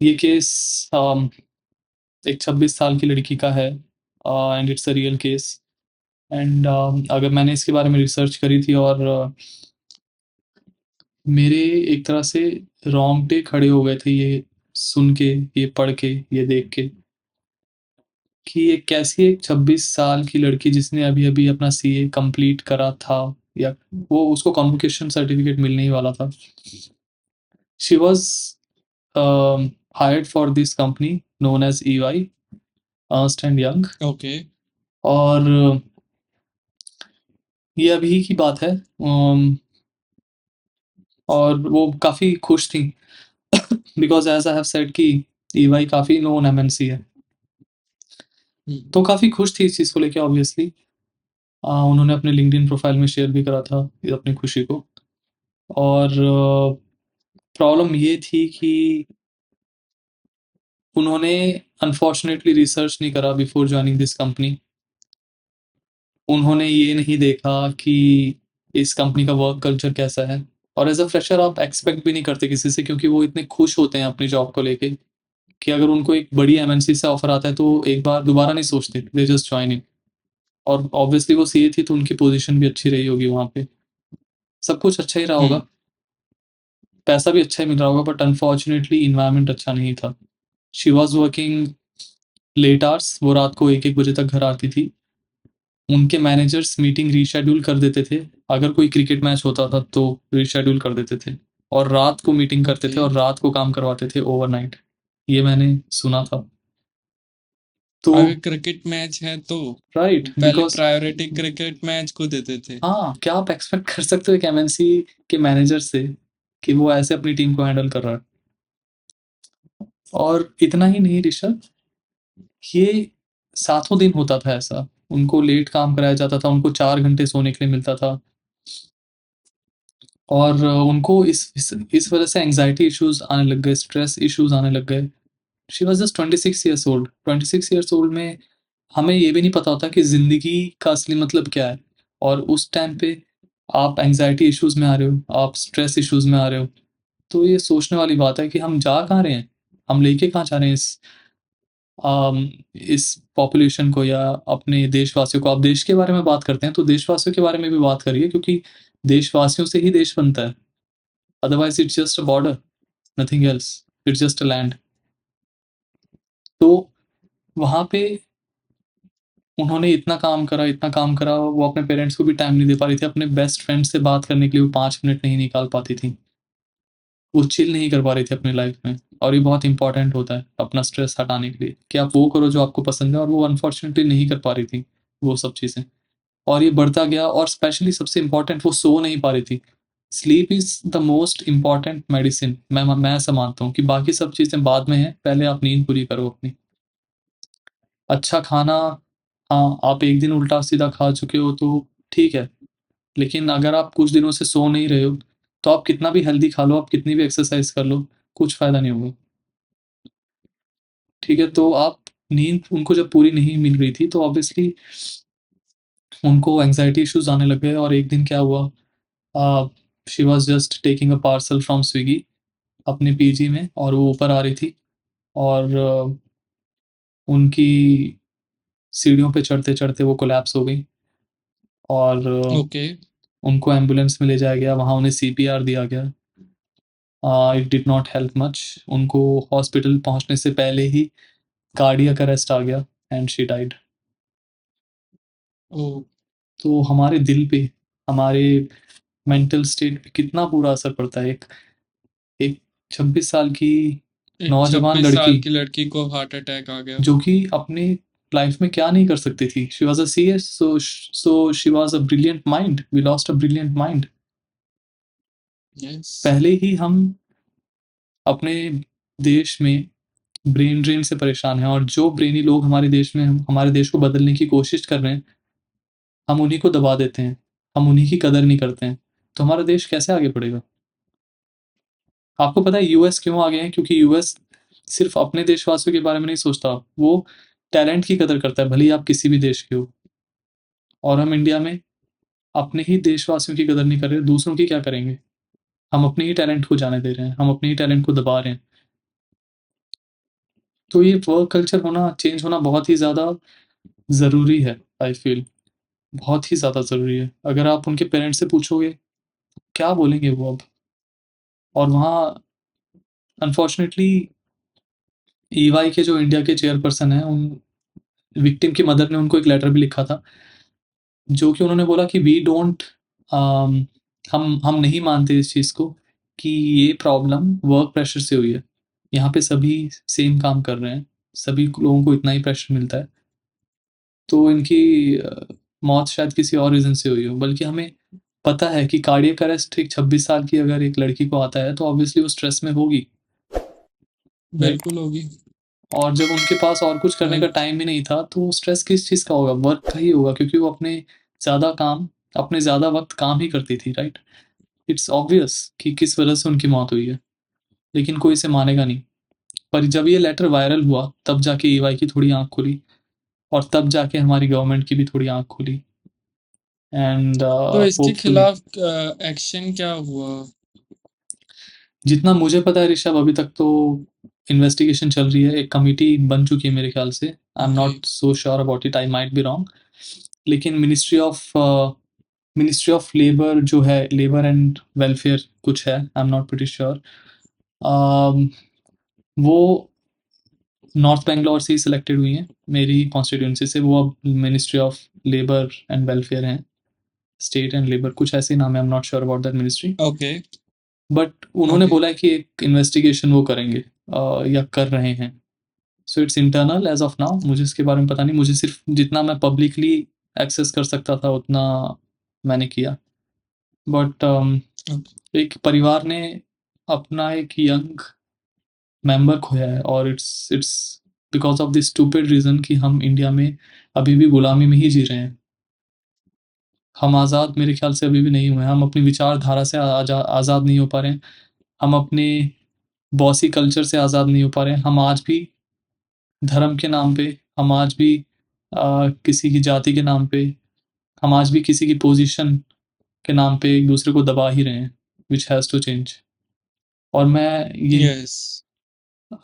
A: ये केस एक 26 साल की लड़की का है, and it's a real case. And अगर मैंने इसके बारे में रिसर्च करी थी, और मेरे एक तरह से रोंगटे खड़े हो गए थे ये सुन के, ये पढ़ के, ये देख के, कि ये कैसी एक 26 साल की लड़की जिसने अभी-अभी अपना सीए कंप्लीट करा था, या वो उसको कॉन्वोकेशन सर्टिफिकेट मिलने ही वाला था। She was hired for this company known as EY, Ernst and Young,
B: okay.
A: और ये अभी की बात है। और वो काफ़ी खुश थी because as I have said कि EY काफ़ी नोन MNC है।
B: हुँ,
A: तो काफ़ी खुश थी इस चीज़ को लेके ऑब्वियसली। उन्होंने अपने लिंक्डइन प्रोफाइल में शेयर भी करा था ये अपनी खुशी को। और प्रॉब्लम ये थी कि उन्होंने अनफॉर्चुनेटली रिसर्च नहीं करा बिफोर जॉइनिंग दिस कंपनी। उन्होंने ये नहीं देखा कि इस कंपनी का वर्क कल्चर कैसा है, और एज़ अ फ्रेशर आप एक्सपेक्ट भी नहीं करते किसी से, क्योंकि वो इतने खुश होते हैं अपनी जॉब को लेके कि अगर उनको एक बड़ी MNC से ऑफर आता है तो एक बार दोबारा नहीं सोचते, दे जस्ट जॉइन इन। और ऑब्वियसली वो सीए थी तो उनकी पोजीशन भी अच्छी रही होगी वहाँ पे, सब कुछ अच्छा ही रहा
B: हुँ,
A: होगा, पैसा भी अच्छा ही मिल रहा होगा, बट अनफॉर्चुनेटली इन्वायरमेंट अच्छा नहीं था। She was working late hours, वो रात को 1-1 बजे तक घर आती थी। उनके मैनेजर्स मीटिंग रीशेड्यूल कर देते थे, अगर कोई क्रिकेट मैच होता था तो रीशेड्यूल कर देते थे, और रात को मीटिंग करते
B: ओके।
A: थे और रात को काम करवाते थे ओवरनाइट। ये मैंने सुना था। तो
B: अगर क्रिकेट मैच है तो
A: राइट,
B: पहले
A: बिकॉज़
B: प्रायोरिटी क्रिकेट मैच को देते थे।
A: हाँ, क्या आप एक्सपेक्ट कर सकते हो एक MNC के मैनेजर से कि वो ऐसे अपनी टीम को हैंडल कर रहा है? और इतना ही नहीं ऋषभ, ये सातों दिन होता था ऐसा। उनको लेट काम कराया जाता था, उनको 4 घंटे सोने के लिए मिलता था, और उनको इस वज़ह से एंग्ज़ायटी इश्यूज़ आने लग गए, स्ट्रेस इश्यूज़ आने लग गए। She was just 26 years old. 26 years old में हमें ये भी नहीं पता होता कि ज़िंदगी का असली मतलब क्या है, और उस टाइम पे आप एंग्ज़ायटी इश्यूज़ में आ रहे हो, आप स्ट्रेस इश्यूज़ में आ रहे हो। तो ये सोचने वाली बात है कि हम जा कहाँ रहे हैं? हम लेके कहाँ जा रहे हैं इस पॉपुलेशन को या अपने देशवासियों को? आप देश के बारे में बात करते हैं, तो देशवासियों के बारे में भी बात करिए, क्योंकि देशवासियों से ही देश बनता है। Otherwise it's just a border, nothing else, it's just a land. तो वहाँ पे उन्होंने इतना काम करा, वो अपने पेरेंट्स को भी टाइम नहीं दे पा रही थी, अपने बेस्ट फ्रेंड से बात करने के लिए वो 5 मिनट नहीं निकाल पाती थी। वो चिल नहीं कर पा रही थी अपनी लाइफ में, और ये बहुत इंपॉर्टेंट होता है अपना स्ट्रेस हटाने के लिए कि आप वो करो जो आपको पसंद है, और वो अनफॉर्चुनेटली नहीं कर पा रही थी वो सब चीज़ें, और ये बढ़ता गया, और स्पेशली सबसे इम्पोर्टेंट वो सो नहीं पा रही थी। Sleep is the most important medicine, मैं ऐसा मानता हूँ कि बाकी सब चीज़ें बाद में हैं, पहले आप नींद पूरी करो अपनी। अच्छा खाना, हाँ, आप एक दिन उल्टा-सीधा खा चुके हो तो ठीक है, लेकिन अगर आप कुछ दिनों से सो नहीं रहे हो, तो आप कितना भी हेल्दी खा लो, आप कितनी भी एक्सरसाइज़ कर लो, कुछ फ़ायदा नहीं होगा। ठीक है? तो आप नींद उनको जब पूरी नहीं मिल रही थी, तो ऑब्वियसली उनको एंग्ज़ायटी इश्यूज़ आने लग गए, और एक दिन क्या हुआ, a, she was just taking a parcel from Swiggy अपने पीजी में, और वो ऊपर आ रही थी, और उनकी सीढ़ियों पे चढ़ते-चढ़ते वो कोलैप्स हो गई, और
B: ओके।
A: उनको एम्बुलेंस में ले जाया गया, वहाँ उन्हें CPR दिया गया। It did not help much, उनको हॉस्पिटल पहुँचने से पहले ही कार्डियक अरेस्ट आ गया, एंड शी डाइड।
B: ओह!
A: तो हमारे दिल पे, हमारे मेंटल स्टेट पे कितना बुरा असर पड़ता है। एक एक 26 साल की
B: एक
A: नौजवान
B: 26 साल
A: लड़की,
B: की लड़की को हार्ट अटैक आ गया।
A: जो कि अपने लाइफ में क्या नहीं कर सकती थी। She was a CS, so she was a brilliant mind, we lost a brilliant mind.
B: Yes.
A: पहले ही हम अपने देश में ब्रेन ड्रेन से परेशान हैं, और जो ब्रेनी लोग हमारे देश में हमारे देश को बदलने की कोशिश कर रहे हैं, हम उन्हीं को दबा देते हैं, हम उन्हीं की कदर नहीं करते हैं, तो हमारा देश कैसे आगे बढ़ेगा? आपको पता है यूएस क्यों आगे हैं? क्योंकि यूएस सिर्फ़ अपने देशवासियों के बारे में नहीं सोचता, वो टैलेंट की कदर करता है, भले ही आप किसी भी देश के हो। और हम इंडिया में अपने ही देशवासियों की कदर नहीं कर रहे, दूसरों की क्या करेंगे? हम अपने ही टैलेंट को जाने दे रहे हैं, हम अपने ही टैलेंट को दबा रहे हैं। तो ये वर्क कल्चर चेंज होना बहुत ही ज़्यादा ज़रूरी है, आई फ़ील, बहुत ही ज़्यादा ज़रूरी है। अगर आप उनके पेरेंट्स से पूछोगे, क्या बोलेंगे वो अब? और वहाँ अनफॉर्चुनेटली ईवाई के जो इंडिया के चेयरपर्सन हैं, उन विक्टिम की मदर ने उनको एक लेटर भी लिखा था, जो कि उन्होंने बोला कि वी डोंट हम नहीं मानते इस चीज़ को कि ये प्रॉब्लम वर्क प्रेशर से हुई है। यहाँ पे सभी सेम काम कर रहे हैं, सभी लोगों को इतना ही प्रेशर मिलता है। तो इनकी मौत शायद किसी और रीज़न से हुई हो, बल्कि हमें पता है कि कार्डियक अरेस्ट एक 26 साल की अगर एक लड़की को आता है, तो ऑब्वियसली वो स्ट्रेस में होगी, राइट?
B: बिल्कुल होगी।
A: और जब उनके पास और कुछ करने का
B: और
A: टाइम ही नहीं था, तो स्ट्रेस किस चीज़ का होगा? वर्क का ही होगा, क्योंकि वो अपने ज़्यादा वक़्त काम ही करती थी, राइट? इट्स ऑब्वियस कि किस वजह से उनकी मौत हुई है, लेकिन कोई इसे मानेगा नहीं। पर जब ये लेटर वायरल हुआ, तब जाके ईवाई की थोड़ी आँख खुली, और तब जाके हमारी गवर्नमेंट की भी थोड़ी आँख खुली। एंड
B: तो इसके
A: होपफुली,
B: खिलाफ एक्शन क्या हुआ?
A: जितना मुझे पता है ऋषभ, अभी तक तो इन्वेस्टिगेशन चल रही है, एक कमिटी बन चुकी है मेरे ख्याल से। I am
B: okay,
A: not so sure about it, I might be wrong. लेकिन मिनिस्ट्री ऑफ लेबर जो है, लेबर एंड वेलफेयर कुछ है, I am not pretty sure. वो नॉर्थ बेंगलोर से ही सिलेक्टेड हुई हैं, मेरी कॉन्स्टिट्यूंसी से। वो अब ministry of labour and welfare हैं, स्टेट एंड लेबर कुछ ऐसे ही नाम है, I am not sure about that ministry.
B: Okay,
A: but उन्होंने
B: ओके।
A: बोला है कि एक इन्वेस्टिगेशन वो करेंगे, या कर रहे हैं। So it's internal as of now, मुझे इसके बारे में पता नहीं। मुझे सिर्फ जितना मैं पब्लिकली एक्सेस कर सकता था उतना मैंने किया। But
B: okay.
A: एक परिवार ने अपना एक यंग मेंबर खोया है, और it's because of this stupid reason कि हम इंडिया में अभी भी गुलामी में ही जी रहे हैं। हम आज़ाद मेरे ख्याल से अभी भी नहीं हुए हैं, हम अपनी विचारधारा से आज़ाद नहीं हो पा रहे हैं, हम अपने बॉसी कल्चर से आज़ाद नहीं हो पा रहे हैं, हम आज भी धर्म के नाम पे, हम आज भी किसी की जाति के नाम पे, हम आज भी किसी की पोजीशन के नाम पे एक दूसरे को दबा ही रहे हैं, विच हैज़ टू चेंज। और मैं ये
B: यस।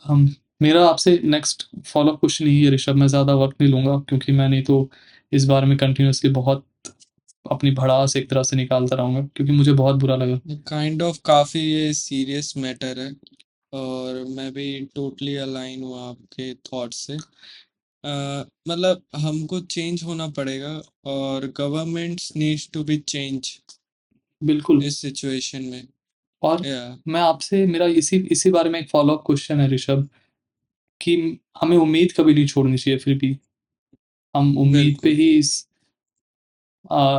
A: हम मेरा आपसे नेक्स्ट फॉलो अप क्वेश्चन यही है ऋषभ, मैं ज़्यादा वक्त नहीं लूँगा, क्योंकि मैं नहीं तो इस बारे में कंटिन्यूसली बहुत अपनी भड़ास एक तरह से निकालता रहूँगा, क्योंकि मुझे बहुत बुरा लगा।
B: काइंड ऑफ काफ़ी ये सीरियस मैटर है, और मैं भी टोटली अलाइन हूँ आपके थॉट से। मतलब हमको चेंज होना पड़ेगा, और governments needs to be change
A: बिल्कुल।
B: इस सिचुएशन में।
A: और
B: या
A: मैं आपसे मेरा इसी इसी बारे में एक फॉलो अप क्वेश्चन है ऋषभ, कि हमें उम्मीद कभी नहीं छोड़नी चाहिए फिर भी। हम उम्मीद पे
B: बिल्कुल,
A: ही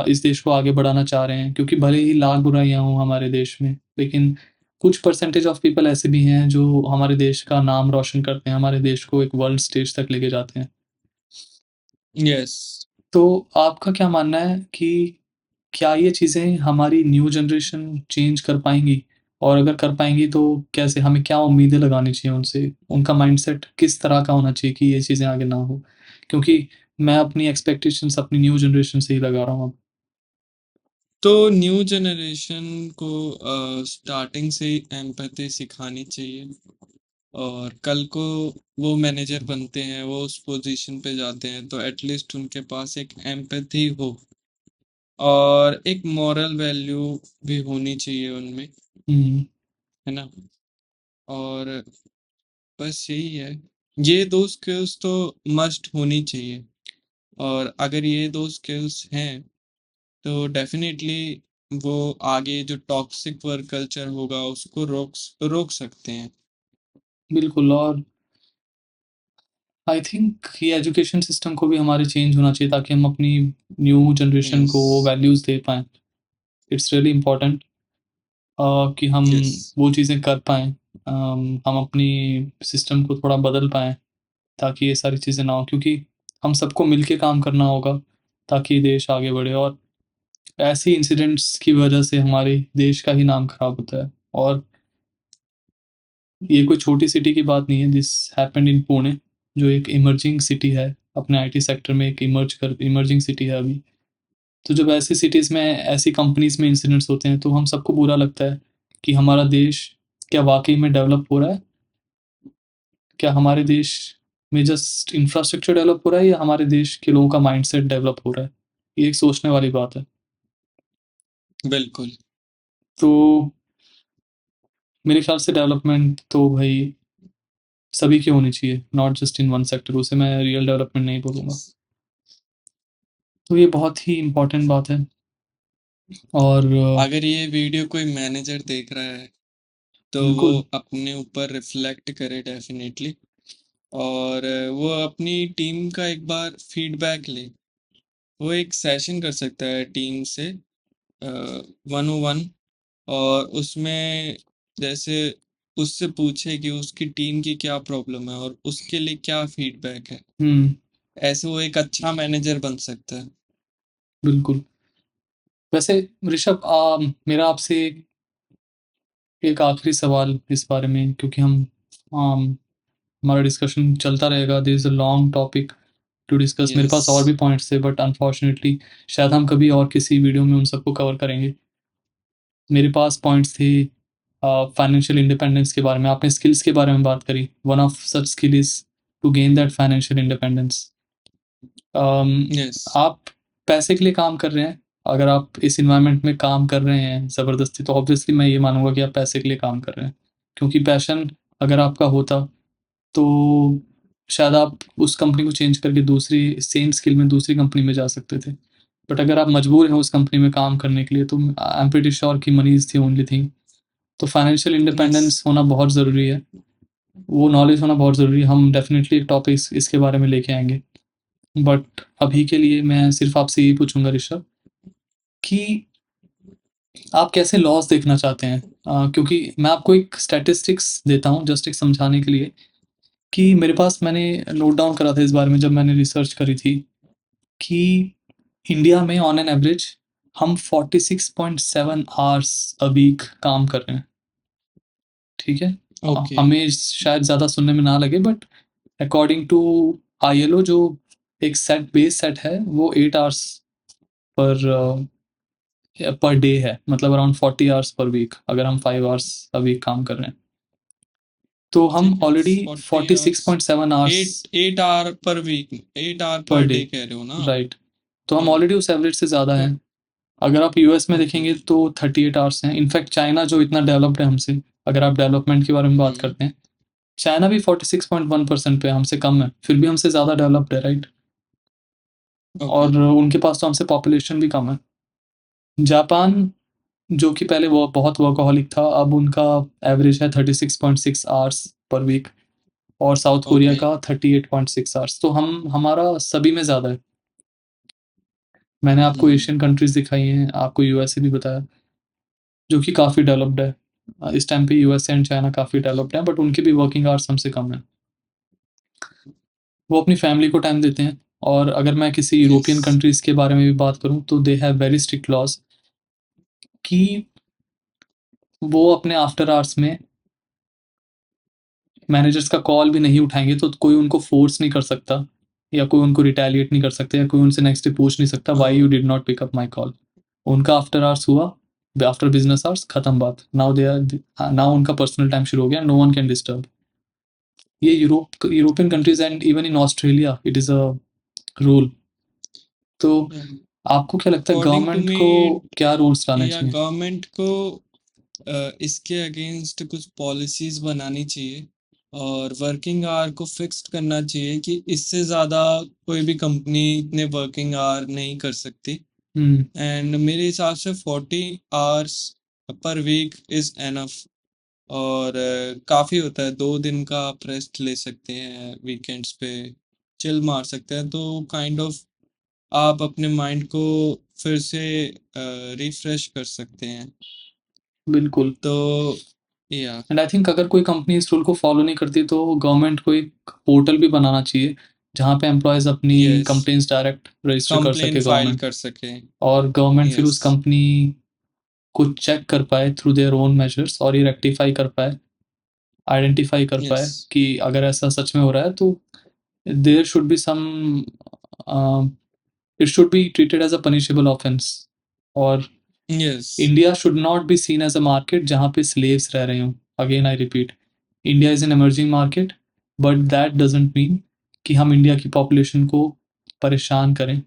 A: इस देश को आगे बढ़ाना चाह रहे हैं, क्योंकि भले ही लाख बुराइयाँ हों हमारे देश में, लेकिन कुछ परसेंटेज ऑफ पीपल ऐसे भी हैं जो हमारे देश का नाम रोशन करते हैं, हमारे देश को एक वर्ल्ड स्टेज तक लेके जाते हैं।
B: यस।
A: तो आपका क्या मानना है कि क्या ये चीज़ें हमारी न्यू जनरेशन चेंज कर पाएँगी? और अगर कर पाएँगी तो कैसे? हमें क्या उम्मीदें लगानी चाहिए उनसे? उनका माइंडसेट किस तरह का होना चाहिए कि ये चीज़ें आगे ना हो? क्योंकि मैं अपनी एक्सपेक्टेशंस अपनी न्यू जनरेशन से ही लगा रहा हूँ अब।
B: तो न्यू जनरेशन को स्टार्टिंग से ही एम्पैथी सिखानी चाहिए, और कल को वो मैनेजर बनते हैं, वो उस पोजीशन पे जाते हैं, तो एटलीस्ट उनके पास एक एम्पैथी हो, और एक मॉरल वैल्यू भी होनी चाहिए उनमें,
A: हुँ,
B: है ना? और बस यही है। ये 2 स्किल्स तो मस्ट होनी चाहिए, और अगर ये 2 स्किल्स हैं, तो डेफ़िनेटली वो आगे जो टॉक्सिक वर्क कल्चर होगा उसको रोक सकते हैं।
A: बिल्कुल। और आई थिंक ये एजुकेशन सिस्टम को भी हमारे चेंज होना चाहिए, ताकि हम अपनी न्यू जनरेशन
B: यस,
A: को वो वैल्यूज़ दे पाएँ। इट्स रियली इम्पोर्टेंट कि हम
B: यस।
A: वो चीज़ें कर पाएँ। हम अपनी सिस्टम को थोड़ा बदल पाएँ, ताकि ये सारी चीज़ें ना हो, क्योंकि हम सबको मिल के काम करना होगा, ताकि देश आगे बढ़े। और ऐसे इंसिडेंट्स की वजह से हमारे देश का ही नाम खराब होता है। और ये कोई छोटी सिटी की बात नहीं है, दिस हैपेंड इन पुणे, जो एक इमर्जिंग सिटी है, अपने आईटी सेक्टर में एक इमर्जिंग सिटी है अभी। तो जब ऐसी सिटीज़ में ऐसी कंपनीज़ में इंसिडेंट्स होते हैं, तो हम सबको बुरा लगता है कि हमारा देश क्या वाक़ई में डेवलप हो रहा है? क्या हमारे देश में जस्ट इंफ्रास्ट्रक्चर डेवलप हो रहा है, या हमारे देश के लोगों का माइंडसेट डेवलप हो रहा है? ये एक सोचने वाली बात है।
B: बिल्कुल।
A: तो मेरे ख्याल से डेवलपमेंट तो भई सभी की होनी चाहिए, not just in one sector, उसे मैं रियल डेवलपमेंट नहीं बोलूँगा।
B: यस।
A: तो ये बहुत ही इम्पोर्टेंट बात है। और
B: अगर ये वीडियो कोई मैनेजर देख रहा है, तो वो
A: बिल्कुल।
B: अपने ऊपर रिफ्लेक्ट करे डेफिनेटली, और वो अपनी टीम का एक बार फीडबैक ले। वो एक सेशन कर सकता है टीम से, 101, और उसमें जैसे उससे पूछे कि उसकी टीम की क्या प्रॉब्लम है और उसके लिए क्या फीडबैक है।
A: हुँ,
B: ऐसे वो एक अच्छा मैनेजर बन सकता है।
A: बिल्कुल। वैसे ऋषभ, मेरा आपसे एक आखिरी सवाल इस बारे में, क्योंकि हमारा डिस्कशन चलता रहेगा, there is a long topic to discuss. मेरे
B: यस।
A: पास और भी पॉइंट्स थे, बट अनफॉर्चुनेटली शायद हम कभी और किसी वीडियो में उन सबको कवर करेंगे। मेरे पास पॉइंट्स थे फाइनेंशियल इंडिपेंडेंस के बारे में, आपने स्किल्स के बारे में बात करी। One of such skill is to gain that financial independence.
B: Yes.
A: आप पैसे के लिए काम कर रहे हैं, अगर आप इस एनवायरनमेंट में काम कर रहे हैं ज़बरदस्ती, तो ऑब्वियसली मैं ये मानूँगा कि आप पैसे के लिए काम कर रहे हैं। क्योंकि पैशन अगर आपका होता, तो शायद आप उस कंपनी को चेंज करके दूसरी सेम स्किल में दूसरी कंपनी में जा सकते थे। बट अगर आप मजबूर हैं उस कंपनी में काम करने के लिए, तो आई एम प्रीटी श्योर कि money is the only thing. तो फाइनेंशियल
B: यस।
A: इंडिपेंडेंस होना बहुत ज़रूरी है, वो नॉलेज होना बहुत ज़रूरी है। हम डेफ़िनेटली एक टॉपिक इसके बारे में लेके आएँगे। बट अभी के लिए मैं सिर्फ़ आपसे यही पूछूँगा ऋषभ, कि आप कैसे लॉस देखना चाहते हैं? क्योंकि मैं आपको एक स्टैटिस्टिक्स देता हूँ जस्ट एक समझाने के लिए, कि मेरे पास, मैंने नोट डाउन करा था इस बारे में जब मैंने रिसर्च करी थी, कि इंडिया में ऑन एन एवरेज हम 46.7 आवर्स अ वीक काम कर रहे हैं, ठीक है?
B: ओके।
A: हमें शायद ज़्यादा सुनने में ना लगे, बट अकॉर्डिंग टू आईएलओ, जो एक बेस सेट है, वो 8 आवर्स पर पर डे है, मतलब अराउंड 40 आवर्स पर वीक, अगर हम 5 आवर्स अ वीक काम कर रहे हैं। तो हम
B: ठीक है,
A: already
B: 40 hours.
A: 46.7 hours
B: 8 hour per week, 8 hour
A: per
B: per
A: day,
B: day कह रहे हो ना आप?
A: राइट। तो हम
B: या।
A: ऑलरेडी उस एवरेज से ज़्यादा
B: तो
A: हैं। अगर आप यूएस में
B: ओके।
A: देखेंगे तो 38 आवर्स हैं। इनफैक्ट चाइना जो इतना डेवलप्ड है हमसे, अगर आप डेवलपमेंट के बारे में बात
B: हम्म।
A: करते हैं, चाइना भी 46.1% पे हमसे कम है, फिर भी हमसे ज़्यादा डेवलप्ड है, राइट?
B: ओके।
A: और उनके पास तो हमसे पॉपुलेशन भी कम है। जापान, जो कि पहले वो बहुत वर्कहॉलिक था, अब उनका एवरेज है 36.6 आवर्स पर वीक, और साउथ कोरिया
B: ओके।
A: का 38.6 आवर्स। तो हमारा सभी में ज़्यादा है। मैंने आपको
B: हम्म।
A: एशियन कंट्रीज़ दिखाई हैं, आपको यूएसए भी बताया, जो कि काफ़ी डेवलप्ड है। इस टाइम पे यूएसए एंड चाइना काफ़ी डेवलप्ड हैं, बट उनके भी वर्किंग आवर्स हमसे कम हैं। वो अपनी फैमिली को टाइम देते हैं। और अगर मैं किसी
B: यस।
A: यूरोपियन कंट्रीज़ के बारे में भी बात करूँ, तो they have very strict laws, कि वो अपने आफ्टर आवर्स में मैनेजर्स का कॉल भी नहीं उठाएँगे, तो कोई उनको फ़ोर्स नहीं कर सकता, या कोई उनको रिटेलिएट नहीं कर सकता, या कोई उनसे नेक्स्ट डे पूछ नहीं सकता, why you did not pick up my call. उनका आफ्टर आवर्स हुआ, आफ्टर बिज़नेस आवर्स, खत्म बात। नाउ उनका पर्सनल टाइम शुरू हो गया, नो वन कैन डिस्टर्ब। ये European countries and even in Australia it is a rule. तो आपको क्या लगता है,
B: अकॉर्डिंग टू
A: गवर्नमेंट
B: मी,
A: को क्या रूल्स लाने
B: या
A: चाहिए?
B: गवर्नमेंट को इसके अगेंस्ट कुछ पॉलिसीज बनानी चाहिए, और वर्किंग आवर को फिक्स्ड करना चाहिए कि इससे ज़्यादा कोई भी कंपनी इतने वर्किंग आवर नहीं कर सकती।
A: हुँ,
B: एंड मेरे हिसाब से 40 hours per week is enough, और काफ़ी होता है। 2 दिन का आप रेस्ट ले सकते हैं, वीकेंड्स पे चिल मार सकते हैं, तो काइंड ऑफ आप अपने माइंड को फिर से रिफ्रेश कर सकते हैं।
A: बिल्कुल।
B: तो या।
A: एंड आई थिंक अगर कोई कंपनी इस रूल को फॉलो नहीं करती, तो गवर्नमेंट को एक पोर्टल भी बनाना चाहिए, जहाँ पे एम्प्लॉइज़ अपनी
B: यस।
A: कंप्लेंट्स डायरेक्ट रजिस्टर कर
B: कंप्लेन
A: सके
B: फाइल
A: गवर्नमेंट,
B: कर सकें।
A: और गवर्नमेंट फिर
B: यस।
A: उस कंपनी को चेक कर पाए थ्रू देयर ओन मेजर्स, और ये रेक्टिफाई कर पाए, आइडेंटिफाई कर
B: यस।
A: पाए कि अगर ऐसा सच में हो रहा है, तो there should be some, it should be treated as a punishable offence. और
B: yes.
A: India should not be seen as a market जहाँ पे स्लेव्स रह रहे हों। Again I repeat, India is an emerging market, but that doesn't mean कि हम इंडिया की पॉपुलेशन को परेशान करें।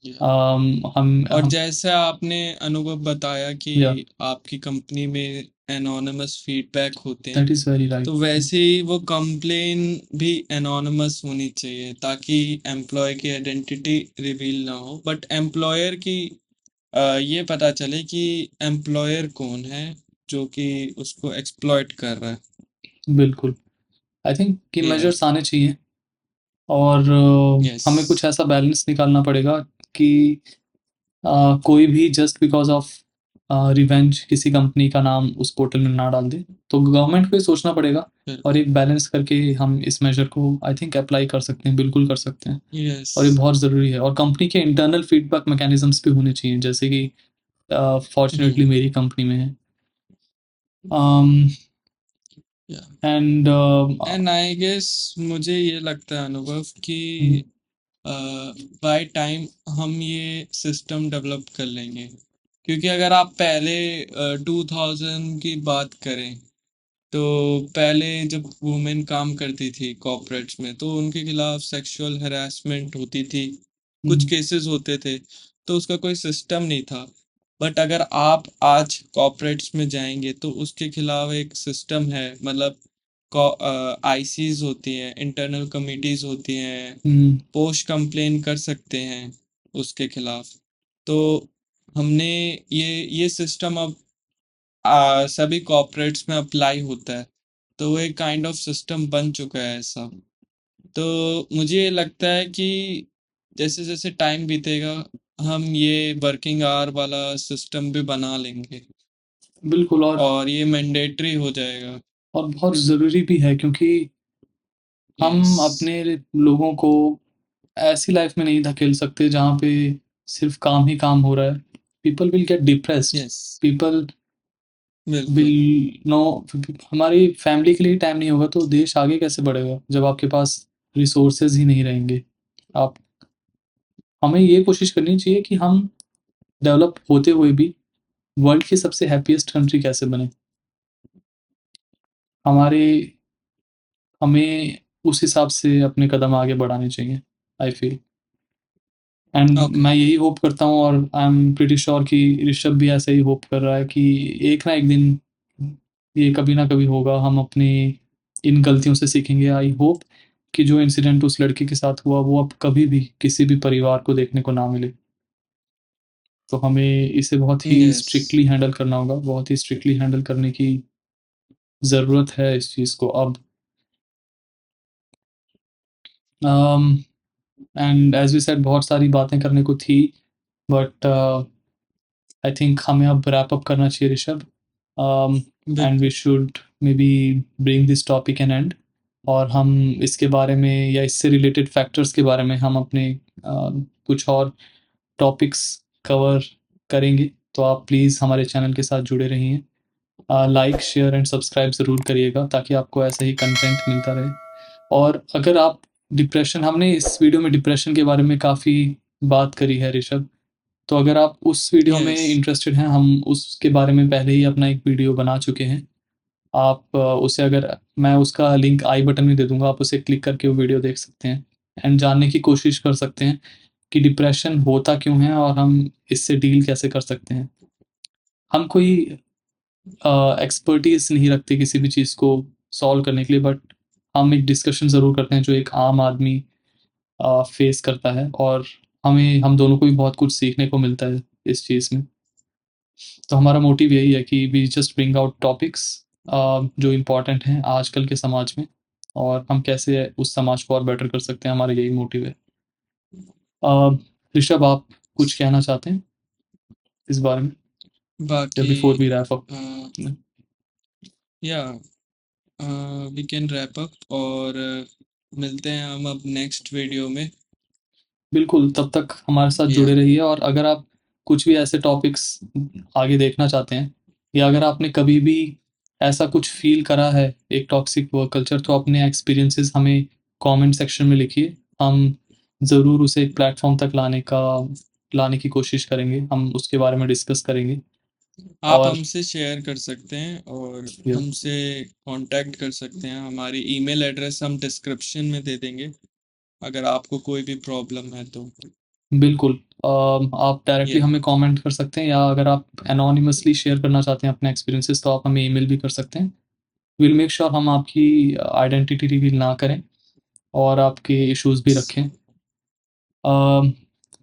B: या। और
A: हम
B: जैसे आपने अनुभव बताया कि
A: या
B: आपकी कंपनी में एनोनिमस फीडबैक होते हैं,
A: दैट इज़ वेरी राइट।
B: तो वैसे ही वो कंप्लेन भी एनोनिमस होनी चाहिए, ताकि एम्प्लॉय की आइडेंटिटी रिवील ना हो, बट एम्प्लॉयर की ये पता चले कि एम्प्लॉयर कौन है, जो कि उसको एक्सप्लॉइट कर रहा है।
A: बिल्कुल। आई थिंक कि
B: या
A: मेजर्स आने चाहिए और
B: यस
A: हमें कुछ ऐसा बैलेंस निकालना पड़ेगा कि कोई भी जस्ट बिकॉज़ ऑफ रिवेंज किसी कंपनी का नाम उस पोर्टल में ना डाल दे। तो गवर्नमेंट को ये सोचना पड़ेगा और एक बैलेंस करके हम इस मेजर को आई थिंक अप्लाई कर सकते हैं, बिल्कुल कर सकते हैं
B: यस
A: और ये बहुत ज़रूरी है और कंपनी के इंटरनल फीडबैक मैकेनिज़्म्स भी होने चाहिए जैसे कि फॉर्च्यूनेटली मेरी कंपनी में है। अम,
B: या
A: एंड
B: एंड आई गेस मुझे ये लगता है अनुभव कि
A: हुँ,
B: बाय टाइम हम ये सिस्टम डेवलप कर लेंगे, क्योंकि अगर आप पहले 2000 की बात करें, तो पहले जब वुमेन काम करती थी कॉर्पोरेट्स में, तो उनके खिलाफ सेक्सुअल हरासमेंट होती थी, कुछ
A: हुँ,
B: केसेस होते थे, तो उसका कोई सिस्टम नहीं था। बट अगर आप आज कॉर्पोरेट्स में जाएंगे तो उसके खिलाफ एक सिस्टम है, मतलब आईसीज होती हैं, इंटरनल कमिटीज होती हैं,
A: हुँ,
B: पोस्ट कंप्लेन कर सकते हैं उसके खिलाफ। तो हमने ये सिस्टम अब सभी कॉर्पोरेट्स में अप्लाई होता है, तो वो एक काइंड ऑफ सिस्टम बन चुका है ऐसा। तो मुझे ये लगता है कि जैसे जैसे टाइम बीतेगा, हम ये वर्किंग आवर वाला सिस्टम भी बना लेंगे
A: बिल्कुल
B: और ये मैंडेटरी हो जाएगा।
A: और बहुत ज़रूरी भी है क्योंकि
B: यस
A: हम अपने लोगों को ऐसी लाइफ में नहीं धकेल सकते जहाँ पे सिर्फ़ काम ही काम हो रहा है। People will get depressed,
B: yes
A: people will
B: बिल्कुल
A: नो हमारी फैमिली के लिए टाइम नहीं होगा तो देश आगे कैसे बढ़ेगा जब आपके पास रिसोर्सेज़ ही नहीं रहेंगे। आप हमें ये कोशिश करनी चाहिए कि हम डेवलप होते हुए भी वर्ल्ड की सबसे हैप्पीएस्ट कंट्री कैसे बनें। हमारे हमें उस हिसाब से अपने कदम आगे बढ़ाने चाहिए, आई फ़ील। एंड
B: ओके
A: मैं यही होप करता हूँ और आई एम प्रीटी श्योर कि ऋषभ भी ऐसा ही होप कर रहा है कि एक ना एक दिन ये कभी ना कभी होगा, हम अपनी इन गलतियों से सीखेंगे। आई होप कि जो इंसिडेंट उस लड़की के साथ हुआ, वो अब कभी भी किसी भी परिवार को देखने को ना मिले। तो हमें इसे बहुत ही
B: यस
A: स्ट्रिक्टली हैंडल करना होगा, बहुत ही स्ट्रिक्टली हैंडल करने की ज़रूरत है इस चीज़ को अब। अम, एंड एज़ वी सेड बहुत सारी बातें करने को थी, बट आई थिंक हमें अब रैप अप करना चाहिए ऋषभ। एंड वी
B: बिल्कुल
A: should maybe bring this topic an end और हम इसके बारे में या इससे रिलेटेड फैक्टर्स के बारे में हम अपने कुछ और टॉपिक्स कवर करेंगे। तो आप प्लीज़ हमारे चैनल के साथ जुड़े रहिए। लाइक, शेयर एंड सब्सक्राइब ज़रूर करिएगा ताकि आपको ऐसा ही कंटेंट मिलता रहे। और अगर आप डिप्रेशन हमने इस वीडियो में डिप्रेशन के बारे में काफ़ी बात करी है ऋषभ। तो अगर आप उस वीडियो में
B: यस
A: इंटरेस्टेड हैं, हम उसके बारे में पहले ही अपना एक वीडियो बना चुके हैं। आप उसे अगर मैं उसका लिंक आई बटन में दे दूँगा, आप उसे क्लिक करके वो वीडियो देख सकते हैं एंड जानने की कोशिश कर सकते हैं कि डिप्रेशन होता क्यों है और हम इससे डील कैसे कर सकते हैं। हम कोई एक्सपर्टीज़ नहीं रखते किसी भी चीज़ को सॉल्व करने के लिए, बट हम एक डिस्कशन ज़रूर करते हैं जो एक आम आदमी फेस करता है और हम दोनों को भी बहुत कुछ सीखने को मिलता है इस चीज़ में। तो हमारा मोटिव यही है कि we just bring out topics जो इम्पोर्टेंट हैं आजकल के समाज में और हम कैसे उस समाज को और बेटर कर सकते हैं, हमारा यही मोटिव है। अ, ऋषभ, आप कुछ कहना चाहते हैं इस बारे में या
B: बाकी
A: बिफोर वी रैप अप?
B: या वी कैन रैप अप और मिलते हैं हम अब नेक्स्ट वीडियो में।
A: बिल्कुल, तब तक हमारे साथ
B: या
A: जुड़े रहिए और अगर आप कुछ भी ऐसे टॉपिक्स आगे देखना चाहते हैं या अगर आपने कभी भी ऐसा कुछ फ़ील करा है एक टॉक्सिक वर्क कल्चर, तो अपने एक्सपीरियंसेस हमें कमेंट सेक्शन में लिखिए। हम ज़रूर उसे एक प्लेटफ़ॉर्म तक लाने की कोशिश करेंगे। हम उसके बारे में डिस्कस करेंगे
B: आप
A: और
B: हमसे शेयर कर सकते हैं और
A: या
B: हमसे कांटेक्ट कर सकते हैं। हमारी ईमेल एड्रेस हम डिस्क्रिप्शन में दे देंगे, अगर आपको कोई भी प्रॉब्लम है तो।
A: बिल्कुल आप डायरेक्टली
B: या
A: हमें कमेंट कर सकते हैं या अगर आप एनोनिमसली शेयर करना चाहते हैं अपने एक्सपीरियंसेस तो आप हमें ईमेल भी कर सकते हैं। विल मेक श्योर हम आपकी आइडेंटिटी रिवील ना करें और आपके इश्यूज़ भी रखें।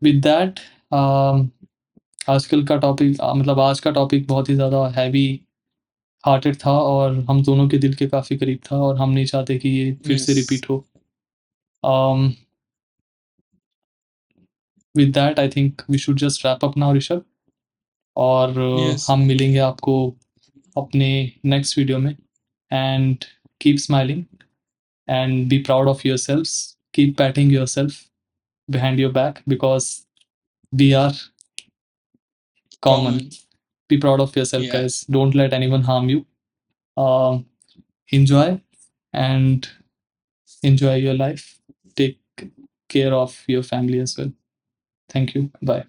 A: विद दैट आजकल का टॉपिक मतलब आज का टॉपिक बहुत ही ज़्यादा हैवी हार्टेड था और हम दोनों के दिल के काफ़ी करीब था और हम नहीं चाहते कि ये फिर से
B: यस,
A: रिपीट हो। Um, with that, I think we should just wrap up now, Rishabh और
B: यस,
A: हम मिलेंगे आपको अपने नेक्स्ट वीडियो में and keep smiling and be proud of yourselves. Keep patting yourself behind your back because we are common.
B: Common,
A: Be proud of yourself,
B: या,
A: guys. Don't let anyone harm you. Um, enjoy and enjoy your life. Take care of your family as well. Thank you. Bye.